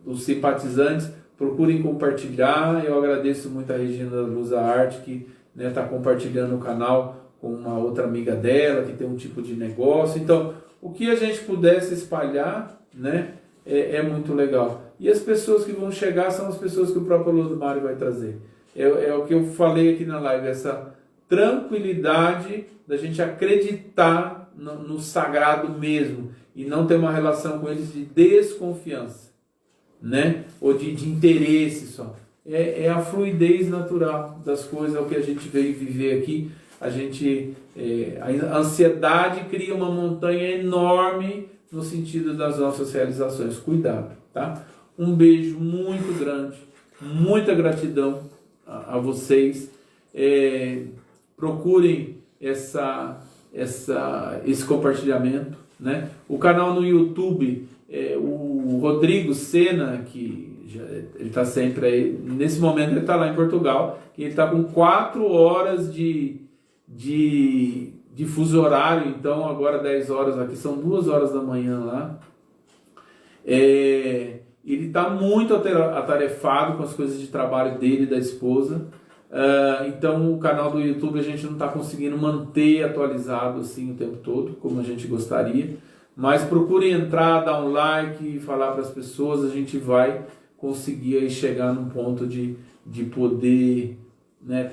os simpatizantes, procurem compartilhar. Eu agradeço muito a Regina da Luz da Arte, que está compartilhando o canal com uma outra amiga dela que tem um tipo de negócio. Então, o que a gente pudesse espalhar, né, é muito legal. E as pessoas que vão chegar são as pessoas que o próprio Lodomário vai trazer. É o que eu falei aqui na live, essa tranquilidade da gente acreditar no sagrado mesmo e não ter uma relação com eles de desconfiança, né? Ou de interesse só. É a fluidez natural das coisas, é o que a gente veio viver aqui. A ansiedade cria uma montanha enorme no sentido das nossas realizações. Cuidado, tá? Um beijo muito grande, muita gratidão a vocês. Procurem esse compartilhamento, né? O canal no YouTube, o Rodrigo Sena, que ele está sempre aí, nesse momento ele está lá em Portugal, e ele está com 4 horas de fuso horário, então agora 10 horas aqui, são 2 horas da manhã lá. Ele está muito atarefado com as coisas de trabalho dele e da esposa. Então o canal do YouTube a gente não está conseguindo manter atualizado assim o tempo todo, como a gente gostaria, mas procurem entrar, dar um like e falar para as pessoas. A gente vai conseguir aí chegar num ponto de poder, né,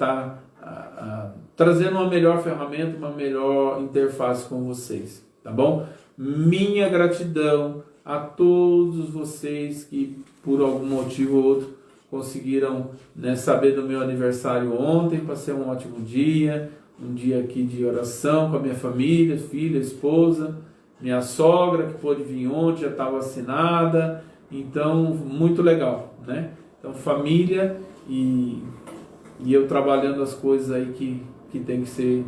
trazendo uma melhor ferramenta, uma melhor interface com vocês, tá bom? Minha gratidão a todos vocês que por algum motivo ou outro conseguiram, né, saber do meu aniversário ontem. Passei um ótimo dia, um dia aqui de oração com a minha família, filha, esposa, minha sogra que pôde vir ontem, já está vacinada, então muito legal, né? Então família e eu trabalhando as coisas aí que tem que ser.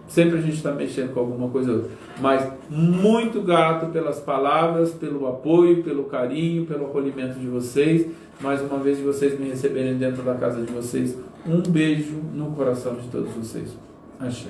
Sempre a gente está mexendo com alguma coisa ou outra. Mas muito grato pelas palavras, pelo apoio, pelo carinho, pelo acolhimento de vocês. Mais uma vez, de vocês me receberem dentro da casa de vocês. Um beijo no coração de todos vocês. Axé.